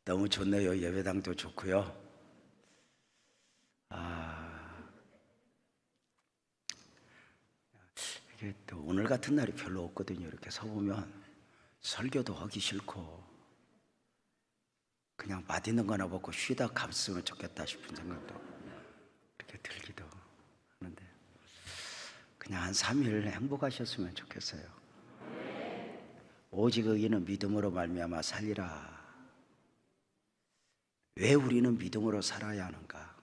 너무 좋네요. 예배당도 좋고요. 이게 또 오늘 같은 날이 별로 없거든요. 이렇게 서보면 설교도 하기 싫고 그냥 맛있는 거나 먹고 쉬다 갔으면 좋겠다 싶은 생각도 이렇게 들기도 하는데, 그냥 한 3일 행복하셨으면 좋겠어요. 오직 의인은 믿음으로 말미암아 살리라. 왜 우리는 믿음으로 살아야 하는가?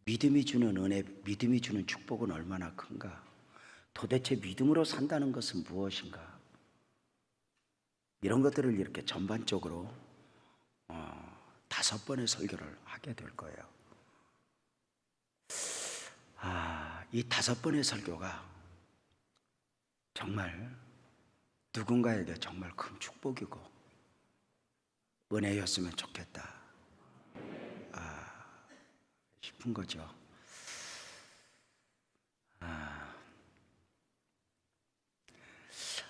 믿음이 주는 은혜, 믿음이 주는 축복은 얼마나 큰가? 도대체 믿음으로 산다는 것은 무엇인가? 이런 것들을 이렇게 전반적으로 5번의 설교를 하게 될 거예요. 이 5번의 설교가 정말 누군가에게 정말 큰 축복이고 은혜였으면 좋겠다 싶은 거죠.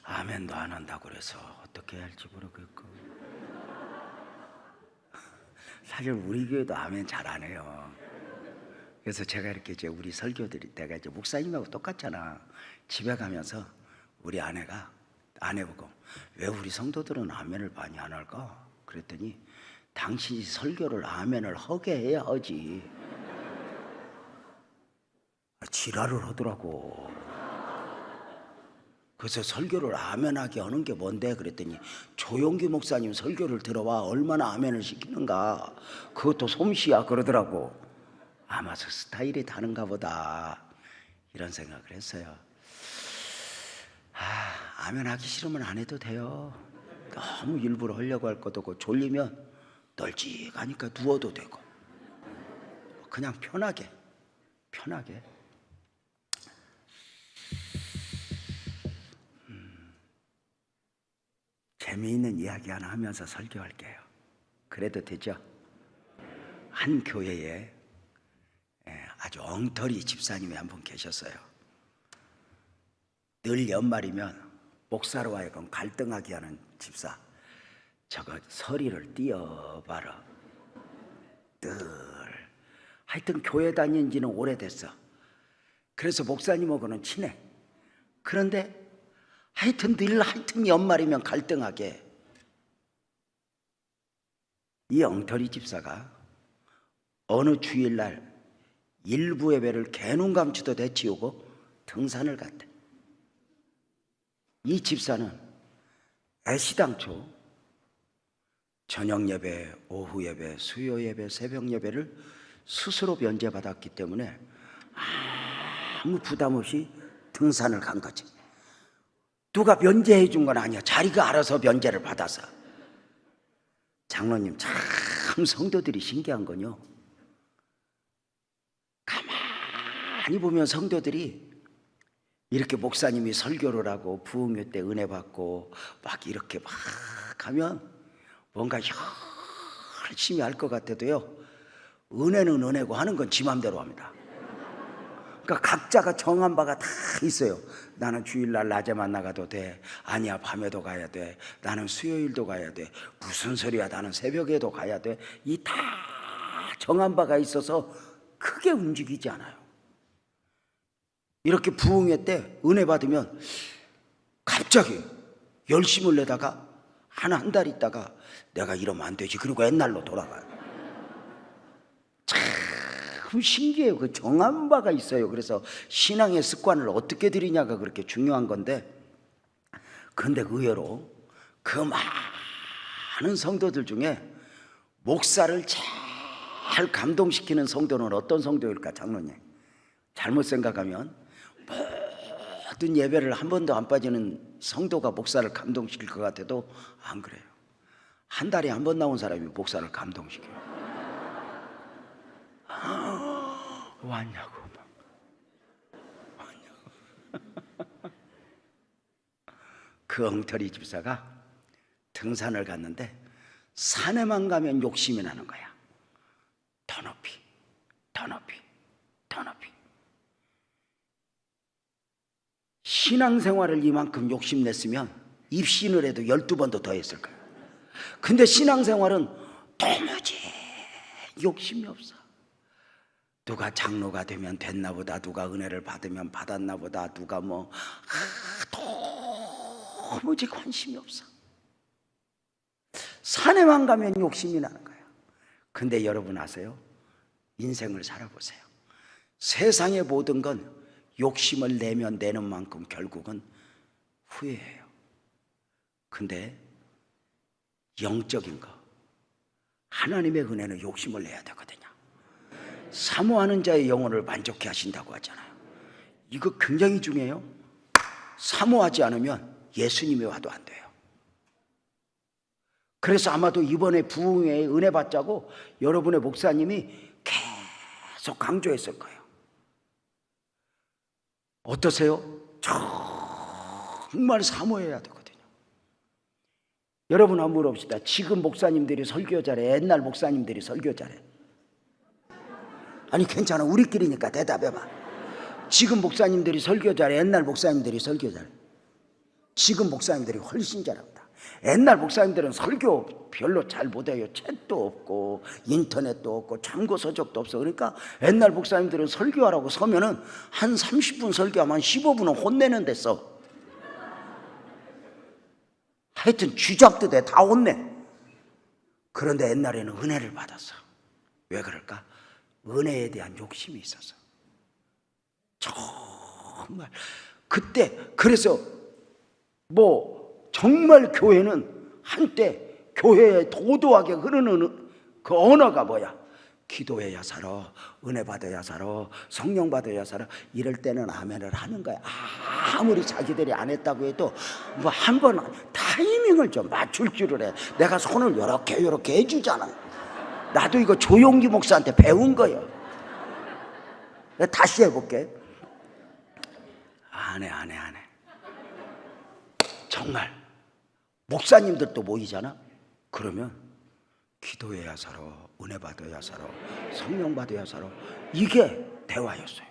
아멘도 안 한다고 그래서 어떻게 해야 할지 모르겠고, 사실 우리 교회도 아멘 잘 안 해요. 그래서 제가 이렇게 이제 우리 설교들이, 내가 이제 목사님하고 똑같잖아. 집에 가면서 우리 아내 보고 왜 우리 성도들은 아멘을 많이 안 할까? 그랬더니 당신이 설교를 아멘을 하게 해야 하지. 지랄을 하더라고. 그래서 설교를 아멘하게 하는 게 뭔데? 그랬더니 조용기 목사님 설교를 들어와 얼마나 아멘을 시키는가, 그것도 솜씨야 그러더라고. 아마 저 스타일이 다른가 보다 이런 생각을 했어요. 아멘 하기 싫으면 안 해도 돼요. 너무 일부러 하려고 할 것도 없고, 졸리면 널찍하니까 누워도 되고, 그냥 편하게 재미있는 이야기 하나 하면서 설교할게요. 그래도 되죠? 한 교회에 아주 엉터리 집사님이 한 분 계셨어요. 늘 연말이면 목사로 하여금 갈등하게 하는 집사. 저거 서리를 띄어봐라. 늘 하여튼 교회 다닌 지는 오래됐어. 그래서 목사님하고는 친해. 그런데 하여튼 연말이면 갈등하게. 이 엉터리 집사가 어느 주일날 일부 예배를 개눈감치도 내치우고 등산을 갔대. 이 집사는 애시당초 저녁 예배, 오후 예배, 수요 예배, 새벽 예배를 스스로 면제받았기 때문에 아무 부담 없이 등산을 간 거지. 누가 면제해 준 건 아니야. 자기가 알아서 면제를 받아서. 장로님, 참 성도들이 신기한 건요, 가만히 보면 성도들이 이렇게 목사님이 설교를 하고 부흥회 때 은혜 받고 막 이렇게 막 하면 뭔가 열심히 할 것 같아도요, 은혜는 은혜고 하는 건 지 맘대로 합니다. 그러니까 각자가 정한 바가 다 있어요. 나는 주일날 낮에만 나가도 돼. 아니야, 밤에도 가야 돼. 나는 수요일도 가야 돼. 무슨 소리야, 나는 새벽에도 가야 돼. 이 다 정한 바가 있어서 크게 움직이지 않아요. 이렇게 부흥회 때 은혜 받으면 갑자기 열심을 내다가 한 달 있다가 내가 이러면 안 되지, 그리고 옛날로 돌아가요. 참 신기해요. 그 정한 바가 있어요. 그래서 신앙의 습관을 어떻게 들이냐가 그렇게 중요한 건데, 그런데 의외로 그 많은 성도들 중에 목사를 잘 감동시키는 성도는 어떤 성도일까? 장로님, 잘못 생각하면 모든 예배를 한 번도 안 빠지는 성도가 목사를 감동시킬 것 같아도 안 그래요. 한 달에 한 번 나온 사람이 목사를 감동시켜요. 왔냐고. 그 엉터리 집사가 등산을 갔는데 산에만 가면 욕심이 나는 거야. 더 높이, 더 높이, 더 높이. 신앙생활을 이만큼 욕심냈으면 입신을 해도 12번도 더 했을 거야. 근데 신앙생활은 도무지 욕심이 없어. 누가 장로가 되면 됐나 보다, 누가 은혜를 받으면 받았나 보다, 누가 도무지 관심이 없어. 산에만 가면 욕심이 나는 거예요. 근데 여러분 아세요? 인생을 살아보세요. 세상의 모든 건 욕심을 내면 내는 만큼 결국은 후회해요. 근데 영적인 거, 하나님의 은혜는 욕심을 내야 되거든요. 사모하는 자의 영혼을 만족해 하신다고 하잖아요. 이거 굉장히 중요해요. 사모하지 않으면 예수님이 와도 안 돼요. 그래서 아마도 이번에 부흥회에 은혜 받자고 여러분의 목사님이 계속 강조했을 거예요. 어떠세요? 정말 사모해야 되거든요. 여러분 한번 물어봅시다. 지금 목사님들이 설교 잘해? 옛날 목사님들이 설교 잘해? 아니 괜찮아, 우리끼리니까 대답해봐. 지금 목사님들이 설교 잘해? 옛날 목사님들이 설교 잘해? 지금 목사님들이 훨씬 잘합니다. 옛날 목사님들은 설교 별로 잘 못해요. 책도 없고 인터넷도 없고 참고 서적도 없어. 그러니까 옛날 목사님들은 설교하라고 서면은 한 30분 설교하면 15분은 혼내는 데 써. 하여튼 쥐잡도 돼, 다 혼내. 그런데 옛날에는 은혜를 받았어. 왜 그럴까? 은혜에 대한 욕심이 있어서. 정말 그때 그래서 정말 교회는 한때 교회에 도도하게 흐르는 그 언어가 뭐야? 기도해야 살아, 은혜 받아야 살아, 성령 받아야 살아. 이럴 때는 아멘을 하는 거야. 아무리 자기들이 안 했다고 해도 한 번 타이밍을 좀 맞출 줄을 해. 내가 손을 요렇게 해주잖아. 나도 이거 조용기 목사한테 배운 거예요. 다시 해볼게. 안 해. 정말 목사님들도 모이잖아. 그러면 기도해야 살아, 은혜 받아야 살아, 성령 받아야 살아. 이게 대화였어요.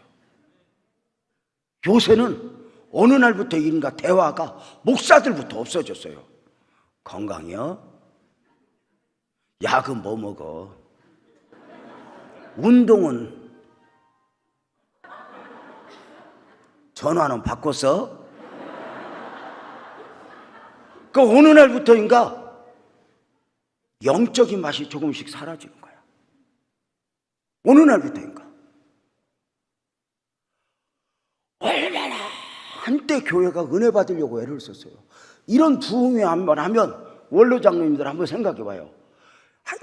요새는 어느 날부터 인가 대화가 목사들부터 없어졌어요. 건강이요? 약은 뭐 먹어? 운동은 전화는 바꿨어? 그 어느 날부터인가 영적인 맛이 조금씩 사라지는 거야. 어느 날부터인가. 얼마나 한때 교회가 은혜 받으려고 애를 썼어요. 이런 부흥회 한번 하면, 원로 장로님들 한번 생각해 봐요.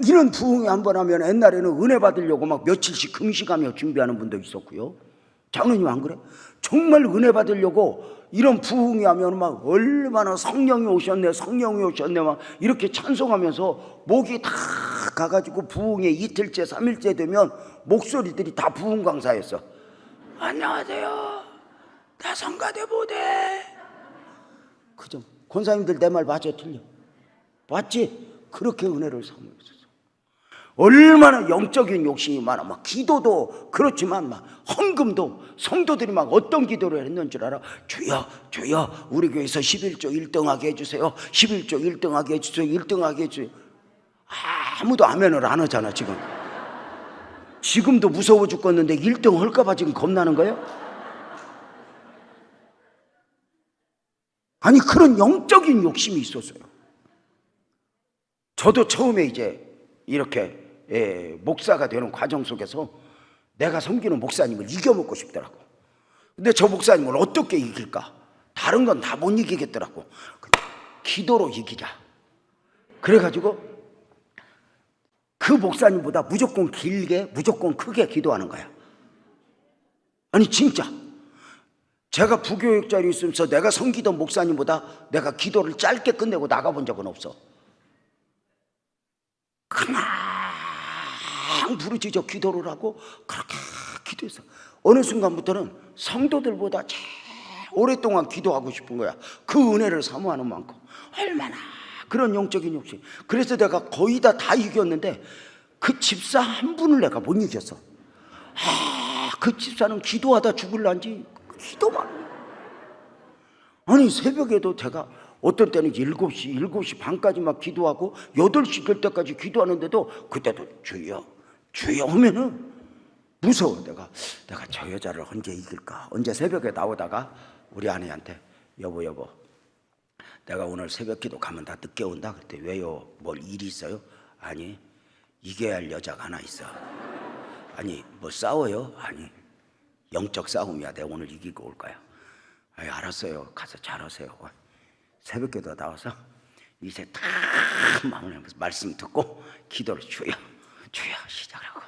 이런 부흥회 한번 하면 옛날에는 은혜 받으려고 막 며칠씩 금식하며 준비하는 분도 있었고요. 장로님 안 그래? 정말 은혜 받으려고 이런 부흥회 하면 막 얼마나 성령이 오셨네 막 이렇게 찬송하면서 목이 다 가가지고 부흥회 이틀째 3일째 되면 목소리들이 다 부흥 강사였어. 안녕하세요, 나 성가대 보대. 그죠? 권사님들 내 말 맞아 틀려? 맞지? 그렇게 은혜를 사모했었어. 얼마나 영적인 욕심이 많아. 막 기도도 그렇지만 막 헌금도 성도들이 막 어떤 기도를 했는 줄 알아? 주여 우리 교회에서 11조 1등하게 해주세요. 11조 1등하게 해주세요. 1등하게 해주세요. 아무도 아멘을 안 하잖아. 지금도 무서워 죽겠는데 1등 할까봐 지금 겁나는 거예요? 아니 그런 영적인 욕심이 있었어요. 저도 처음에 이제 이렇게 목사가 되는 과정 속에서 내가 섬기는 목사님을 이겨먹고 싶더라고. 근데 저 목사님을 어떻게 이길까? 다른 건 다 못 이기겠더라고. 기도로 이기자. 그래가지고 그 목사님보다 무조건 길게, 무조건 크게 기도하는 거야. 아니 진짜 제가 부교육 자리에 있으면서 내가 섬기던 목사님보다 내가 기도를 짧게 끝내고 나가본 적은 없어. 그냥 부르짖어 기도를 하고 그렇게 기도했어. 어느 순간부터는 성도들보다 제일 오랫동안 기도하고 싶은 거야. 그 은혜를 사모하는 만큼. 얼마나 그런 영적인 욕심. 그래서 내가 거의 다 이겼는데 그 집사 한 분을 내가 못 이겼어. 그 집사는 기도하다 죽을란지 기도만. 아니 새벽에도 제가 어떤 때는 7시 반까지 막 기도하고 8시 될 때까지 기도하는데도 그때도 주여 주여 하면은 무서워. 내가 저 여자를 언제 이길까? 언제 새벽에 나오다가 우리 아내한테 여보 내가 오늘 새벽 기도 가면 다 늦게 온다. 그때 왜요? 뭘 일이 있어요? 아니 이겨야 할 여자가 하나 있어. 아니 뭐 싸워요? 아니 영적 싸움이야. 내가 오늘 이기고 올 거야. 아니 알았어요. 가서 잘하세요. 새벽 기도 나와서 이제 다 말씀 듣고 기도를 주여 시작하고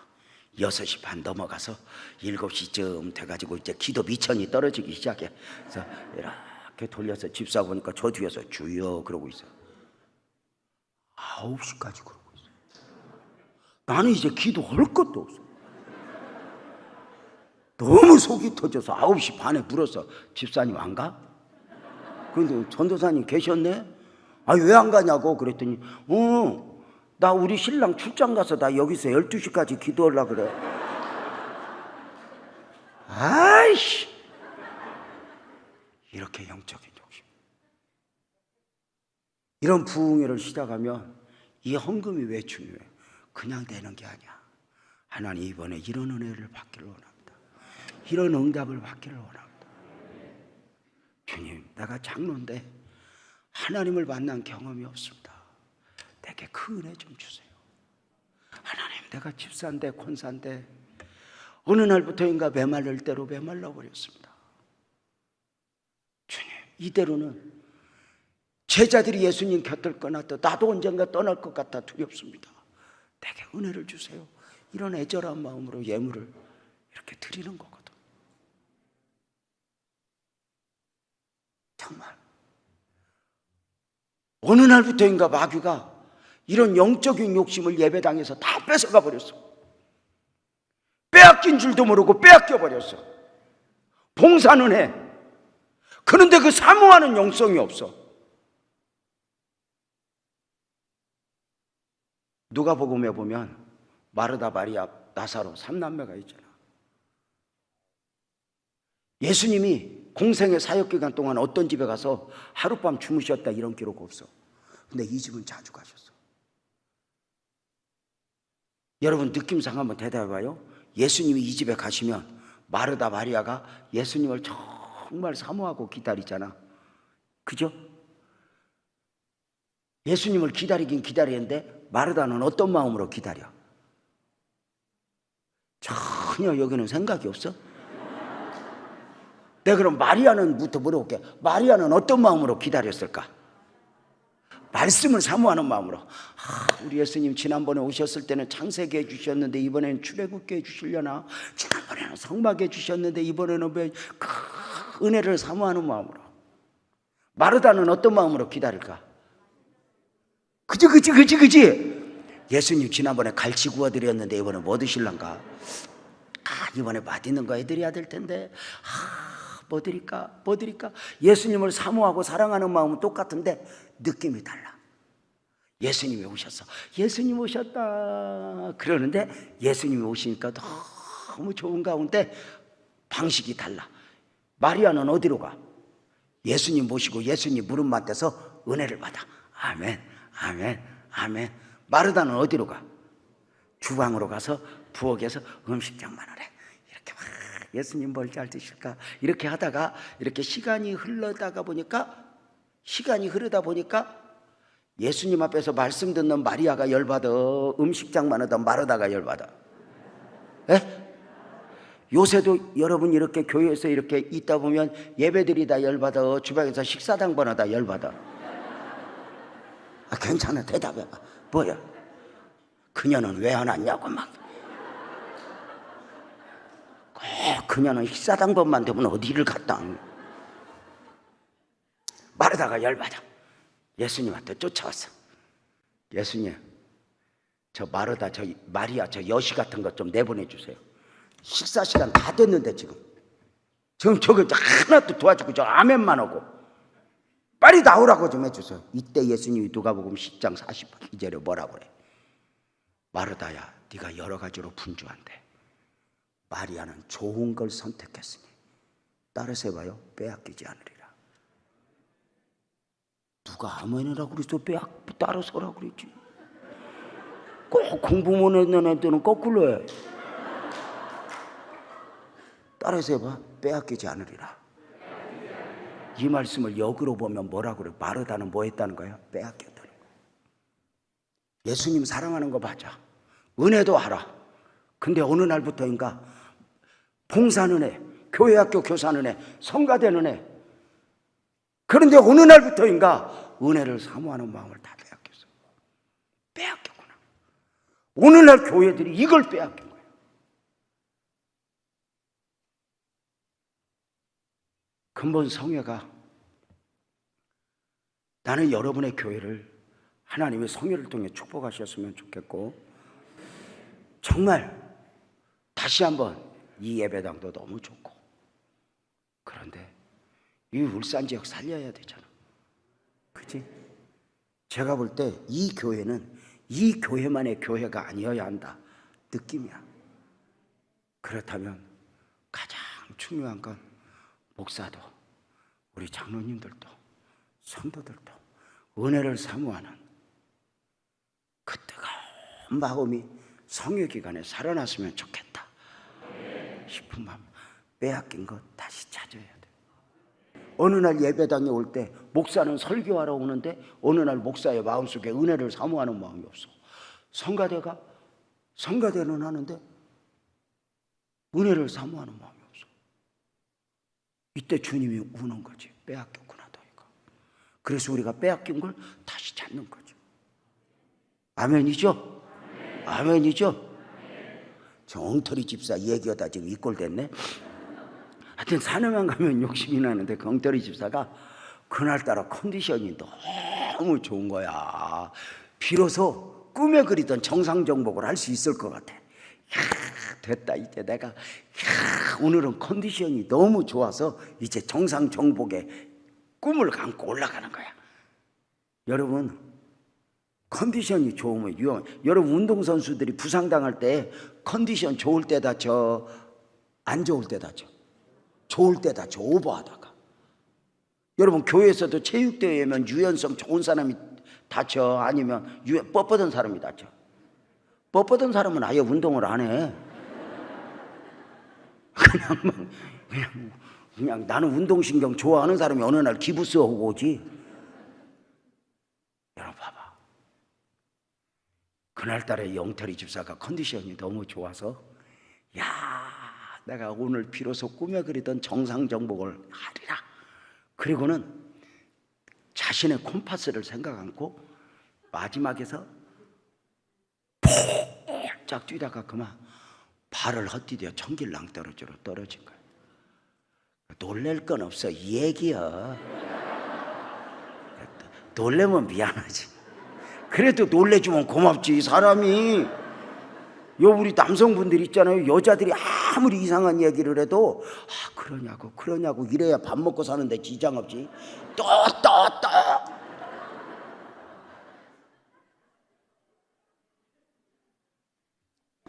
6시 반 넘어가서 7시쯤 돼가지고 이제 기도 미천이 떨어지기 시작해. 그래서 이렇게 돌려서 집사 보니까 저 뒤에서 주여 그러고 있어. 9시까지 그러고 있어. 나는 이제 기도할 것도 없어. 너무 속이 터져서 9시 반에 물어서 집사님 안 가? 그런데 전도사님 계셨네? 아, 왜 안 가냐고 그랬더니 나 우리 신랑 출장 가서 나 여기서 12시까지 기도하려고 그래. 아이씨, 이렇게 영적인 욕심. 이런 부흥회를 시작하면 이 헌금이 왜 중요해? 그냥 되는 게 아니야. 하나님 이번에 이런 은혜를 받기를 원합니다. 이런 응답을 받기를 원합니다. 주님, 내가 장로인데 하나님을 만난 경험이 없습니다. 내게 그 은혜 좀 주세요. 하나님, 내가 집사인데 권사인데 어느 날부터인가 메말를 대로 메말라 버렸습니다. 주님, 이대로는 제자들이 예수님 곁을 떠났다 나도 언젠가 떠날 것 같아 두렵습니다. 내게 은혜를 주세요. 이런 애절한 마음으로 예물을 이렇게 드리는 거거든. 정말 어느 날부터인가 마귀가 이런 영적인 욕심을 예배당에서 다 뺏어가 버렸어. 빼앗긴 줄도 모르고 빼앗겨 버렸어. 봉사는 해. 그런데 그 사모하는 영성이 없어. 누가복음에 보면 마르다, 마리아, 나사로 3남매가 있잖아. 예수님이 공생의 사역기간 동안 어떤 집에 가서 하룻밤 주무셨다 이런 기록 없어. 근데 이 집은 자주 가셨어. 여러분 느낌상 한번 대답해봐요. 예수님이 이 집에 가시면 마르다, 마리아가 예수님을 정말 사모하고 기다리잖아. 그죠? 예수님을 기다리긴 기다리는데 마르다는 어떤 마음으로 기다려? 전혀 여기는 생각이 없어? 내가 그럼 마리아는부터 물어볼게. 마리아는 어떤 마음으로 기다렸을까? 말씀을 사모하는 마음으로. 우리 예수님 지난번에 오셨을 때는 창세기 해주셨는데 이번에는 출애굽기 해주시려나? 지난번에는 성막에 해주셨는데 이번에는 왜 그 은혜를 사모하는 마음으로. 마르다는 어떤 마음으로 기다릴까? 그지? 예수님 지난번에 갈치 구워드렸는데 이번에 뭐 드실란가? 이번에 맛있는 거 해드려야 될 텐데 뭐 드릴까? 예수님을 사모하고 사랑하는 마음은 똑같은데 느낌이 달라. 예수님이 오셨어. 예수님 오셨다 그러는데 예수님이 오시니까 너무 좋은 가운데 방식이 달라. 마리아는 어디로 가? 예수님 모시고 예수님 무릎 맞대서 은혜를 받아. 아멘. 마르다는 어디로 가? 주방으로 가서 부엌에서 음식장만을 해. 이렇게 막 예수님 뭘 잘 드실까? 이렇게 하다가 이렇게 시간이 흐르다 보니까 예수님 앞에서 말씀 듣는 마리아가 열받아. 음식장만 하던 마르다가 열받아. 에? 요새도 여러분 이렇게 교회에서 이렇게 있다 보면 예배드리다 열받아. 주방에서 식사당번하다 열받아. 괜찮아, 대답해봐. 뭐야? 그녀는 왜 안 왔냐고 막. 그녀는 식사당번만 되면 어디를 갔다. 마르다가 열받아. 예수님한테 쫓아왔어. 예수님, 저 마르다, 저 마리아, 저 여시 같은 것 좀 내보내주세요. 식사 시간 다 됐는데 지금 저거 하나도 도와주고 저 아멘만 하고 빨리 나오라고 좀 해주세요. 이때 예수님이 누가복음 10장 42절에 뭐라고 그래? 마르다야, 네가 여러 가지로 분주한데 마리아는 좋은 걸 선택했으니 따라서 해봐요. 빼앗기지 않으리라. 누가 아멘이라고 그랬어? 따라 서라고 그랬지. 꼭 공부 못 했는 애들은 거꾸로 해. 따라서 해봐. 빼앗기지 않으리라. 이 말씀을 역으로 보면 뭐라고 그래? 마르다는 뭐 했다는 거야? 빼앗겼다는 거야. 예수님 사랑하는 거 맞아. 은혜도 알아. 근데 어느 날부터인가 봉사는 애, 교회학교 교사는 애, 성가대는 애. 그런데 어느 날부터인가 은혜를 사모하는 마음을 다 빼앗겼어. 빼앗겼구나. 오늘날 교회들이 이걸 빼앗긴 거야. 근본 성회가, 나는 여러분의 교회를 하나님의 성회를 통해 축복하셨으면 좋겠고, 정말 다시 한번 이 예배당도 너무 좋고, 그런데 이 울산 지역 살려야 되잖아. 그치? 제가 볼 때 이 교회는 이 교회만의 교회가 아니어야 한다 느낌이야. 그렇다면 가장 중요한 건 목사도, 우리 장로님들도, 성도들도 은혜를 사모하는 그 뜨거운 마음이 성회기간에 살아났으면 좋겠다 싶은 마음. 빼앗긴 것 다시 찾아야 돼. 어느 날 예배당에 올 때 목사는 설교하러 오는데 어느 날 목사의 마음속에 은혜를 사모하는 마음이 없어. 성가대는 하는데 은혜를 사모하는 마음이 없어. 이때 주님이 우는 거지. 빼앗겼구나 너희가. 그래서 우리가 빼앗긴 걸 다시 찾는 거죠. 아멘이죠? 아멘이죠? 저 엉터리 집사 얘기하다 지금 이 꼴 됐네. 하여튼 산에만 가면 욕심이 나는데 그 엉터리 집사가 그날따라 컨디션이 너무 좋은 거야. 비로소 꿈에 그리던 정상 정복을 할 수 있을 것 같아. 됐다. 이제 내가 오늘은 컨디션이 너무 좋아서 이제 정상 정복에 꿈을 안고 올라가는 거야. 여러분, 컨디션이 좋으면 위험. 여러분, 운동선수들이 부상당할 때 컨디션 좋을 때 다쳐, 안 좋을 때 다쳐? 좋을 때 다쳐, 오버하다가. 여러분, 교회에서도 체육대회면 유연성 좋은 사람이 다쳐, 아니면 뻣뻣한 사람이 다쳐? 뻣뻣한 사람은 아예 운동을 안 해. 그냥 나는 운동신경 좋아하는 사람이 어느 날 기부스 하고 오지. 여러분 봐봐. 그날따라 영털이 집사가 컨디션이 너무 좋아서, 야, 내가 오늘 비로소 꿈에 그리던 정상 정복을 하리라. 그리고는 자신의 콤파스를 생각 않고 마지막에서 폴짝 뛰다가 그만 발을 헛디뎌 천길 낭떠러지로 떨어진 거야. 놀랄 건 없어. 이 얘기야. 놀래면 미안하지. 그래도 놀래주면 고맙지. 사람이, 우리 남성분들 있잖아요. 여자들이 아무리 이상한 얘기를 해도 그러냐고 이래야 밥 먹고 사는데 지장 없지. 또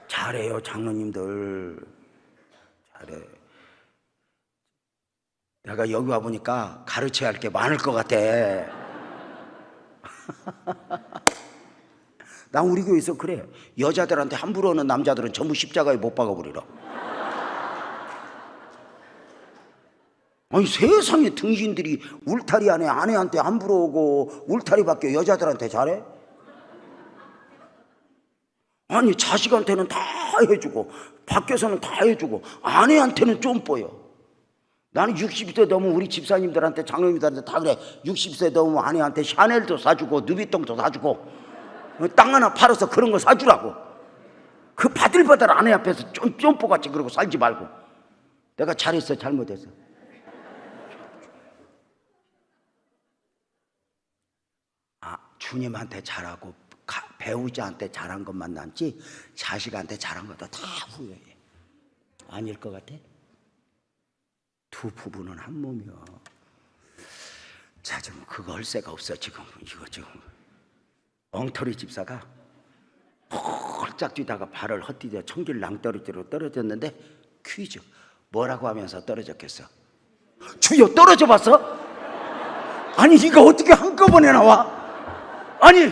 잘해요. 장로님들 잘해. 내가 여기 와보니까 가르쳐야 할 게 많을 것 같아. 난 우리 교회에서 그래. 여자들한테 함부로 하는 남자들은 전부 십자가에 못 박아버리라. 아니, 세상에 등신들이 울타리 안에 아내한테 함부로 오고 울타리 밖에 여자들한테 잘해? 아니, 자식한테는 다 해주고 밖에서는 다 해주고 아내한테는 좀 뽀여. 나는 60세 넘으면 우리 집사님들한테, 장로님들한테 다 그래. 60세 넘으면 아내한테 샤넬도 사주고 누비똥도 사주고 땅 하나 팔아서 그런 거 사주라고. 그 바들바들 아내 앞에서 쫌뽀같이 그러고 살지 말고. 내가 잘했어, 잘못했어? 주님한테 잘하고 배우자한테 잘한 것만 남지 자식한테 잘한 것도 다 후회해. 아닐 것 같아? 두 부부는 한 몸이야. 자, 지금 그거 할 새가 없어. 지금 이거 지금 엉터리 집사가 홀짝 뛰다가 발을 헛디뎌 천길 낭떠러지로 떨어졌는데, 퀴즈, 뭐라고 하면서 떨어졌겠어? 주여, 떨어져 봤어? 아니 이거 어떻게 한꺼번에 나와? 아니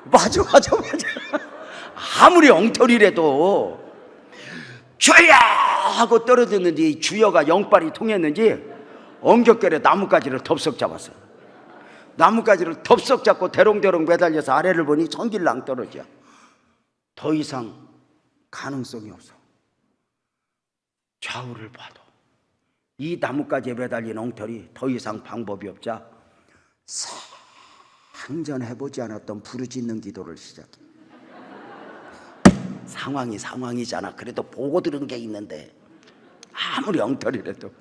맞아. 아무리 엉터리라도 주여 하고 떨어졌는지 주여가 영빨이 통했는지 엉겹결에 나뭇가지를 덥석 잡았어요. 나뭇가지를 덥석 잡고 대롱대롱 매달려서 아래를 보니 천길랑 떨어져. 더 이상 가능성이 없어. 좌우를 봐도 이 나뭇가지에 매달린 엉터리 더 이상 방법이 없자 상전해보지 않았던 부르짖는 기도를 시작해. 상황이 상황이잖아. 그래도 보고 들은 게 있는데 아무리 엉터리라도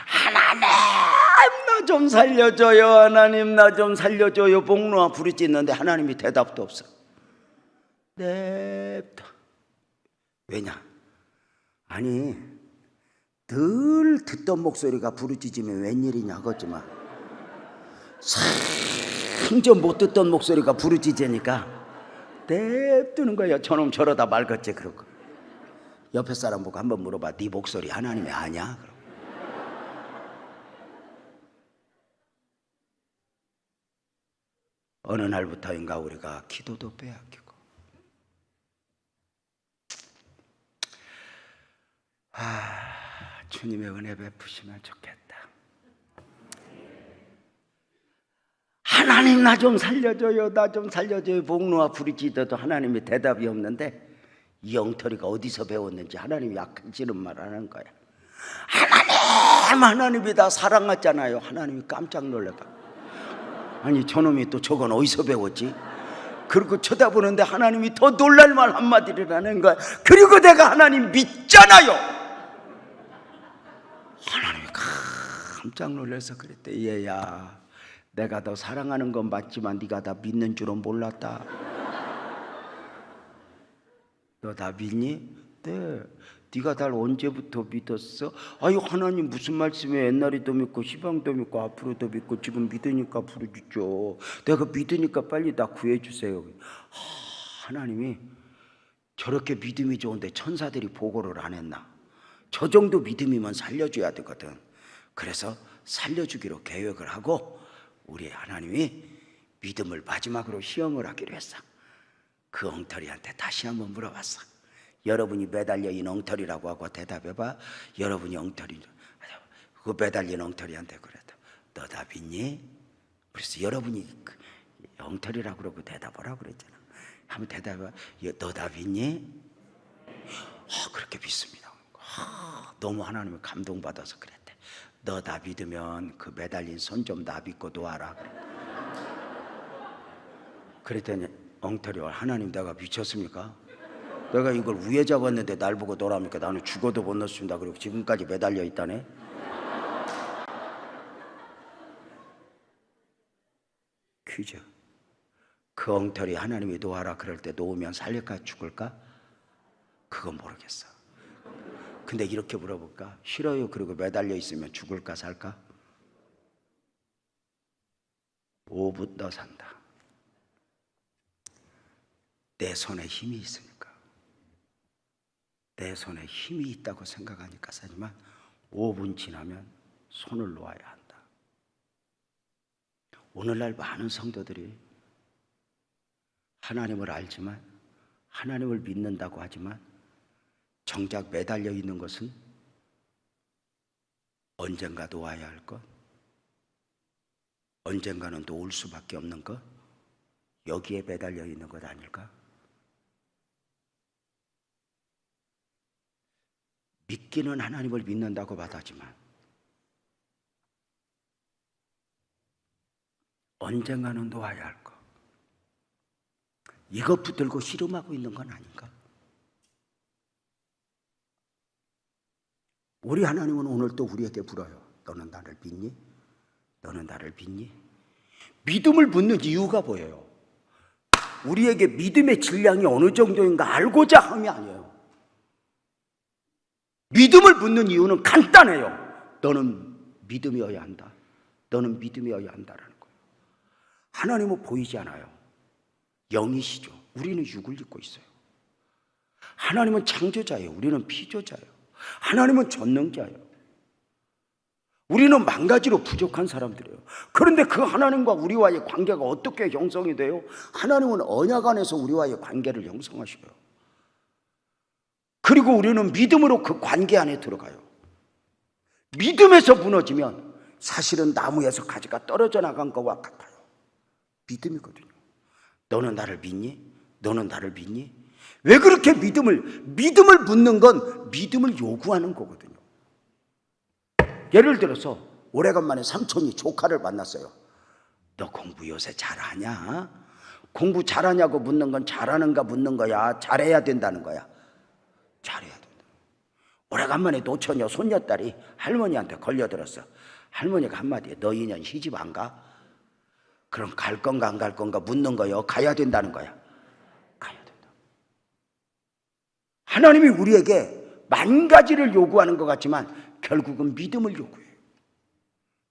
하나님 나 좀 살려줘요. 하나님 나 좀 살려줘요. 복로와 부르짖는데 하나님이 대답도 없어. 냅둬. 왜냐? 아니 늘 듣던 목소리가 부르짖으면 웬일이냐 하겠지만 상전 못 듣던 목소리가 부르짖으니까 냅두는 거야. 저놈 저러다 말겠지. 그러고 옆에 사람 보고 한번 물어봐. 네 목소리 하나님이 아냐? 그러고. 어느 날부터인가 우리가 기도도 빼앗기고 주님의 은혜 베푸시면 좋겠다. 하나님 나 좀 살려줘요. 나 좀 살려줘요. 복로와 부르짖어도 하나님이 대답이 없는데 이 엉터리가 어디서 배웠는지 하나님이 약해지는 말 하는 거야. 하나님이 다 사랑하잖아요. 하나님이 깜짝 놀래가. 아니 저놈이 또 저건 어디서 배웠지? 그리고 쳐다보는데 하나님이 더 놀랄 말 한마디를 하는 거야. 그리고 내가 하나님 믿잖아요. 하나님이 깜짝 놀라서 그랬대. 얘야 내가 너 사랑하는 건 맞지만 네가 다 믿는 줄은 몰랐다. 너 다 믿니? 네. 네가 날 언제부터 믿었어? 아유 하나님 무슨 말씀에 옛날에도 믿고 시방도 믿고 앞으로도 믿고 지금 믿으니까 부르짖죠. 내가 믿으니까 빨리 나 구해주세요. 하나님이 저렇게 믿음이 좋은데 천사들이 보고를 안 했나? 저 정도 믿음이면 살려줘야 되거든. 그래서 살려주기로 계획을 하고 우리 하나님이 믿음을 마지막으로 시험을 하기로 했어. 그 엉터리한테 다시 한번 물어봤어. 여러분이 매달려 있는 엉터리라고 하고 대답해봐. 여러분이 엉터리, 그 매달린 엉터리한테 그래도 너 다 믿니? 그래서 여러분이 엉터리라고 그러고 대답하라고 그랬잖아. 한번 대답해봐. 너 다 믿니? 그렇게 믿습니다. 너무 하나님을 감동받아서 그랬대. 너 다 믿으면 그 매달린 손 좀 나 믿고 놓아라. 그랬더니 엉터리와 하나님 내가 미쳤습니까? 내가 이걸 위에 잡았는데 날 보고 놓으라니까 나는 죽어도 못 놓습니다. 그리고 지금까지 매달려 있다네. 퀴즈. 그 엉터리 하나님이 놓아라 그럴 때 놓으면 살릴까 죽을까? 그건 모르겠어. 근데 이렇게 물어볼까? 싫어요. 그리고 매달려 있으면 죽을까 살까? 5분 더 산다. 내 손에 힘이 있으니까. 내 손에 힘이 있다고 생각하니까 사지만 5분 지나면 손을 놓아야 한다. 오늘날 많은 성도들이 하나님을 알지만 하나님을 믿는다고 하지만 정작 매달려 있는 것은 언젠가 놓아야 할 것, 언젠가는 놓을 수밖에 없는 것, 여기에 매달려 있는 것 아닐까? 믿기는 하나님을 믿는다고 받았지만 언젠가는 놓아야 할 것, 이것 붙들고 씨름하고 있는 건 아닌가? 우리 하나님은 오늘 또 우리에게 물어요. 너는 나를 믿니? 너는 나를 믿니? 믿음을 묻는 이유가 보여요. 우리에게 믿음의 질량이 어느 정도인가 알고자 함이 아니에요. 믿음을 묻는 이유는 간단해요. 너는 믿음이어야 한다. 너는 믿음이어야 한다라는 거예요. 하나님은 보이지 않아요. 영이시죠. 우리는 육을 입고 있어요. 하나님은 창조자예요. 우리는 피조자예요. 하나님은 전능자예요. 우리는 망가지로 부족한 사람들이에요. 그런데 그 하나님과 우리와의 관계가 어떻게 형성이 돼요? 하나님은 언약 안에서 우리와의 관계를 형성하셔요. 그리고 우리는 믿음으로 그 관계 안에 들어가요. 믿음에서 무너지면 사실은 나무에서 가지가 떨어져 나간 것과 같아요. 믿음이거든요. 너는 나를 믿니? 너는 나를 믿니? 왜 그렇게 믿음을 묻는 건 믿음을 요구하는 거거든요. 예를 들어서 오래간만에 삼촌이 조카를 만났어요. 너 공부 요새 잘하냐? 공부 잘하냐고 묻는 건 잘하는가 묻는 거야? 잘해야 된다는 거야? 잘해야 된다. 오래간만에 노처녀 손녀딸이 할머니한테 걸려들었어. 할머니가 한마디에 너 인연 시집 안 가? 그럼 갈 건가 안 갈 건가 묻는 거요. 가야 된다는 거야. 가야 된다. 하나님이 우리에게 만 가지를 요구하는 것 같지만 결국은 믿음을 요구해요.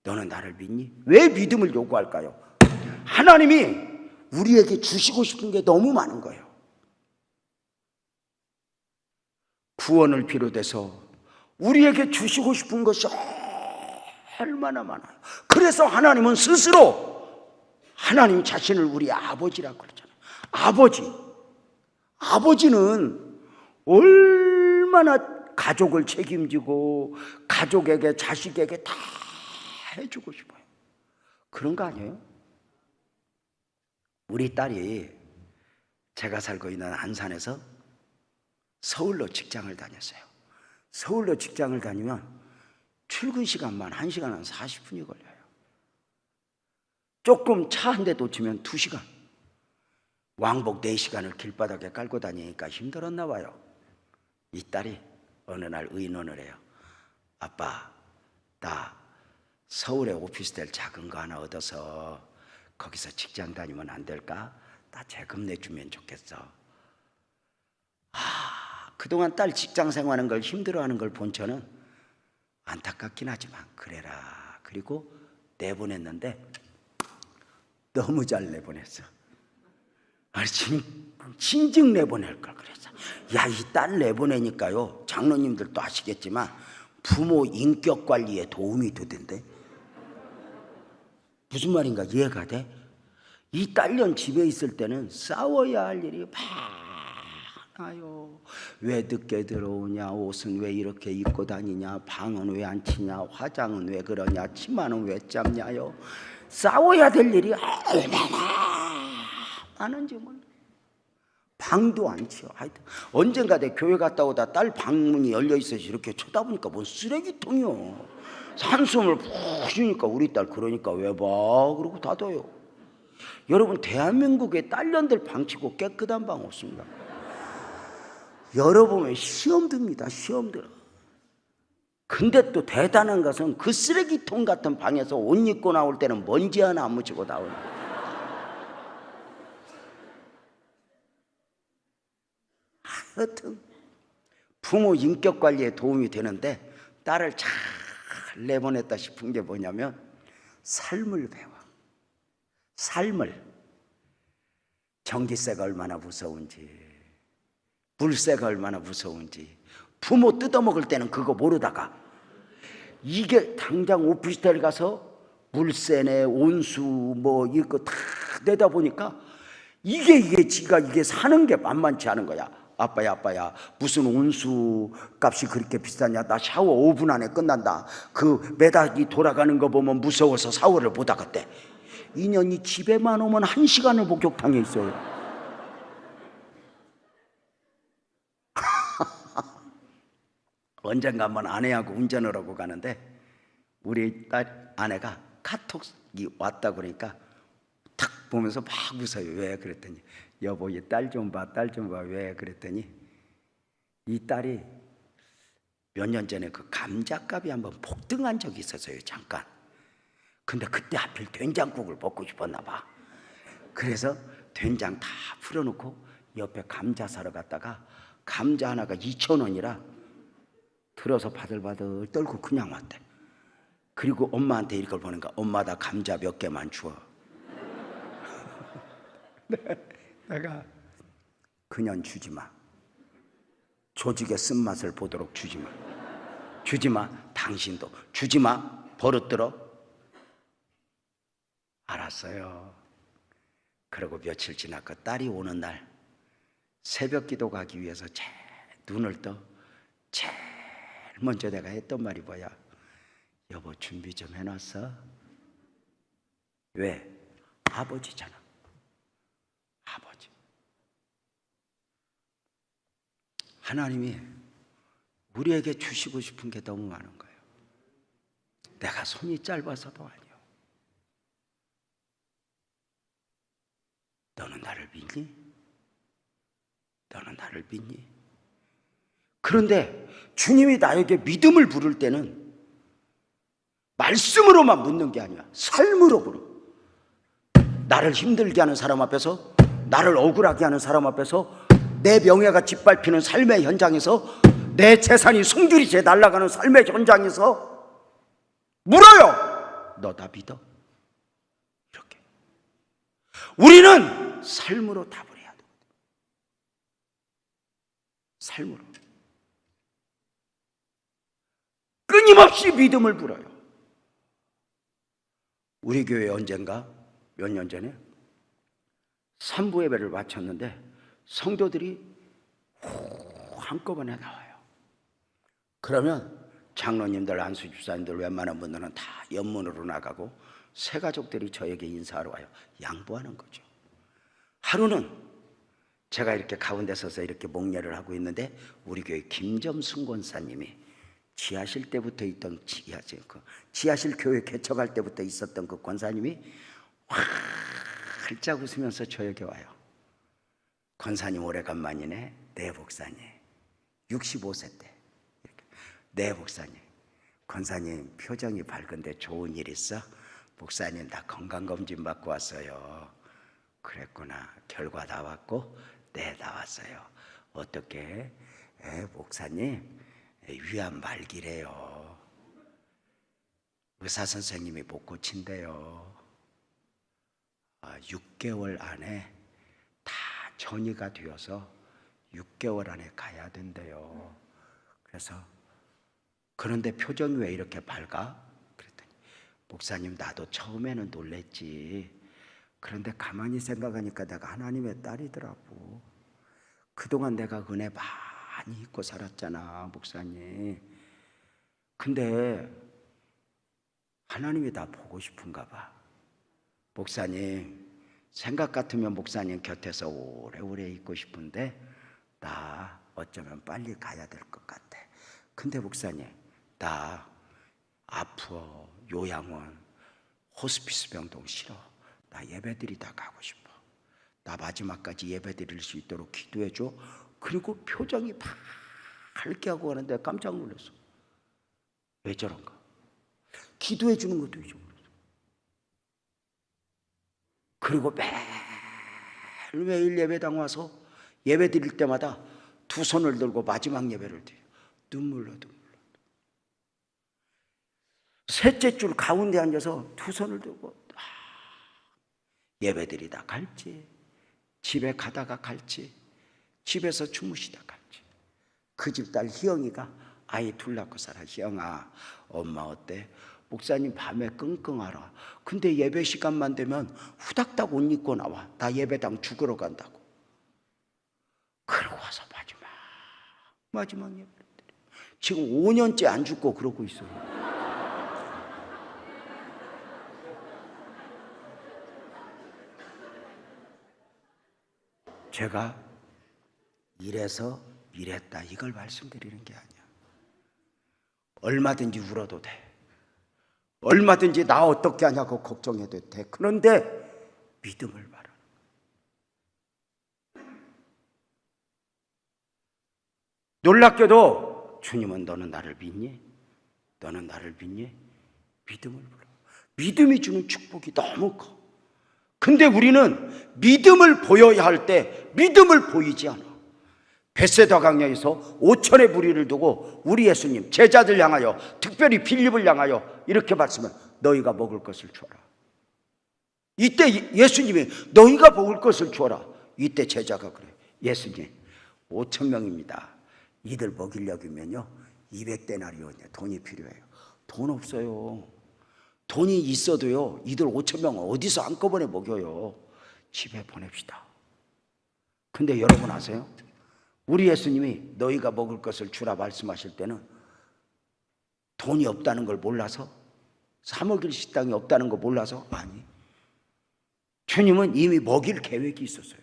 너는 나를 믿니? 왜 믿음을 요구할까요? 하나님이 우리에게 주시고 싶은 게 너무 많은 거예요. 구원을 비롯해서 우리에게 주시고 싶은 것이 얼마나 많아요. 그래서 하나님은 스스로 하나님 자신을 우리 아버지라고 그러잖아요. 아버지는 얼마나 가족을 책임지고 가족에게 자식에게 다 해주고 싶어요. 그런 거 아니에요? 우리 딸이 제가 살고 있는 안산에서 서울로 직장을 다녔어요. 서울로 직장을 다니면 출근 시간만 1시간 한 40분이 걸려요. 조금 차 한 대 놓치면 2시간. 왕복 4시간을 길바닥에 깔고 다니니까 힘들었나 봐요. 이 딸이 어느 날 의논을 해요. 아빠, 나 서울에 오피스텔 작은 거 하나 얻어서 거기서 직장 다니면 안 될까? 나 세금 내주면 좋겠어. 그동안 딸 직장 생활하는 걸 힘들어하는 걸 본 저는 안타깝긴 하지만 그래라. 그리고 내보냈는데 너무 잘 내보냈어. 아니, 진즉 내보낼 걸 그랬어. 야, 이 딸 내보내니까요, 장로님들도 아시겠지만 부모 인격 관리에 도움이 되던데. 무슨 말인가 이해가 돼? 이 딸년 집에 있을 때는 싸워야 할 일이 많아요. 왜 늦게 들어오냐, 옷은 왜 이렇게 입고 다니냐, 방은 왜 안 치냐, 화장은 왜 그러냐, 치마는 왜 짧냐요. 싸워야 될 일이 얼마나 많은지 몰라. 방도 안 치워. 하여튼 언젠가 내 교회 갔다 오다 딸 방문이 열려 있어서 이렇게 쳐다보니까 뭔 쓰레기통이요. 한숨을 푹 쉬니까 우리 딸 그러니까 왜 봐? 그러고 닫아요. 여러분, 대한민국에 딸년들 방 치고 깨끗한 방 없습니다. 열어보면 시험 듭니다. 시험 들어. 근데 또 대단한 것은 그 쓰레기통 같은 방에서 옷 입고 나올 때는 먼지 하나 안 묻히고 나오는 거예요. 하여튼 부모 인격 관리에 도움이 되는데 딸을 잘 내보냈다 싶은 게 뭐냐면 삶을 배워. 삶을. 전기세가 얼마나 무서운지, 물세가 얼마나 무서운지. 부모 뜯어먹을 때는 그거 모르다가 이게 당장 오피스텔 가서 물세네, 온수 뭐 이거 다 내다 보니까 이게 지가 이게 사는 게 만만치 않은 거야. 아빠야, 무슨 온수 값이 그렇게 비싸냐? 나 샤워 5분 안에 끝난다. 그 매닥이 돌아가는 거 보면 무서워서 샤워를 못 하겠대. 인연이 집에만 오면 1시간을 목욕탕에 있어요. 언젠가 한번 아내하고 운전을 하고 가는데 우리 딸 아내가 카톡이 왔다 그러니까 탁 보면서 막 웃어요. 왜? 그랬더니 여보, 이 딸 좀 봐, 딸 좀 봐. 왜? 그랬더니 이 딸이 몇 년 전에 그 감자값이 한번 폭등한 적이 있었어요. 잠깐. 근데 그때 하필 된장국을 먹고 싶었나 봐. 그래서 된장 다 풀어놓고 옆에 감자 사러 갔다가 감자 하나가 2,000원이라 들어서 바들바들 떨고 그냥 왔대. 그리고 엄마한테 이걸 보니까 엄마, 나 감자 몇 개만 줘. 내가 그년 주지 마. 조직의 쓴맛을 보도록 주지 마. 주지 마. 당신도 주지 마. 버릇들어? 알았어요. 그리고 며칠 지나고 딸이 오는 날 새벽 기도 가기 위해서 눈을 떠 제일 먼저 내가 했던 말이 뭐야? 여보, 준비 좀 해놨어? 왜? 아버지잖아. 아버지. 하나님이 우리에게 주시고 싶은 게 너무 많은 거예요. 내가 손이 짧아서도 아니요. 너는 나를 믿니? 너는 나를 믿니? 그런데 주님이 나에게 믿음을 부를 때는 말씀으로만 묻는 게 아니야. 삶으로 물어. 나를 힘들게 하는 사람 앞에서, 나를 억울하게 하는 사람 앞에서, 내 명예가 짓밟히는 삶의 현장에서, 내 재산이 송두리째 날아가는 삶의 현장에서 물어요. 너 나 믿어? 이렇게. 우리는 삶으로 답을 해야 돼. 삶으로. 끊임없이 믿음을 불어요. 우리 교회 언젠가 몇 년 전에 3부 예배를 마쳤는데 성도들이 한꺼번에 나와요. 그러면 장로님들, 안수집사님들 웬만한 분들은 다 옆문으로 나가고 새 가족들이 저에게 인사하러 와요. 양보하는 거죠. 하루는 제가 이렇게 가운데 서서 이렇게 목례를 하고 있는데 우리 교회 김점순 권사님이 지하실 때부터 있던 지하실 교회 개척할 때부터 있었던 그 권사님이 활짝 웃으면서 저에게 와요. 권사님 오래간만이네. 네 목사님 65세 때 이렇게. 네 목사님, 권사님 표정이 밝은데 좋은 일 있어? 목사님 나 건강검진 받고 왔어요. 그랬구나. 결과 나왔고? 네, 나왔어요. 어떻게? 목사님 위암 말기래요. 의사 선생님이 못 고친대요. 6개월 안에 다 전이가 되어서 6개월 안에 가야 된대요. 그래서 그런데 표정이 왜 이렇게 밝아? 그랬더니 목사님 나도 처음에는 놀랬지. 그런데 가만히 생각하니까 내가 하나님의 딸이더라고. 그동안 내가 은혜 많이 잊고 살았잖아, 목사님. 근데 하나님이 나 보고 싶은가 봐. 목사님, 생각 같으면 목사님 곁에서 오래오래 있고 싶은데 나 어쩌면 빨리 가야 될 것 같아. 근데 목사님, 나 아프어, 요양원, 호스피스 병동 싫어. 나 예배드리다 가고 싶어. 나 마지막까지 예배드릴 수 있도록 기도해줘. 그리고 표정이 밝게 하고 가는데 깜짝 놀랐어. 왜 저런가? 기도해 주는 것도 잊어버렸어. 그리고 매일 예배당 와서 예배 드릴 때마다 두 손을 들고 마지막 예배를 드려. 눈물로. 셋째 줄 가운데 앉아서 두 손을 들고 예배 드리다 갈지, 집에 가다가 갈지, 집에서 주무시다 갈지. 그 집 딸 희영이가 아이 둘 낳고 살아. 희영아, 엄마 어때? 목사님 밤에 끙끙 앓아. 근데 예배 시간만 되면 후닥닥 옷 입고 나와. 나 예배당 죽으러 간다고. 그러고 와서 마지막 예배를 드려. 지금 5년째 안 죽고 그러고 있어요. 제가 이래서 이랬다 이걸 말씀드리는 게 아니야. 얼마든지 울어도 돼. 얼마든지 나 어떻게 하냐고 걱정해도 돼. 그런데 믿음을 바라. 놀랍게도 주님은 너는 나를 믿니? 너는 나를 믿니? 믿음을 불러. 믿음이 주는 축복이 너무 커. 근데 우리는 믿음을 보여야 할 때 믿음을 보이지 않아. 베세다 강야에서 5천의 무리를 두고 우리 예수님 제자들 향하여, 특별히 빌립을 향하여 이렇게 말씀해. 너희가 먹을 것을 주어라. 이때 예수님이 너희가 먹을 것을 주어라. 이때 제자가 그래. 예수님 5천 명입니다. 이들 먹이려면요 200데나리온의 돈이 필요해요. 돈 없어요. 돈이 있어도요, 이들 5천 명은 어디서 한꺼번에 먹여요. 집에 보냅시다. 근데 여러분 아세요? 우리 예수님이 너희가 먹을 것을 주라 말씀하실 때는 돈이 없다는 걸 몰라서, 사 먹일 식당이 없다는 걸 몰라서, 아니, 주님은 이미 먹일 계획이 있었어요.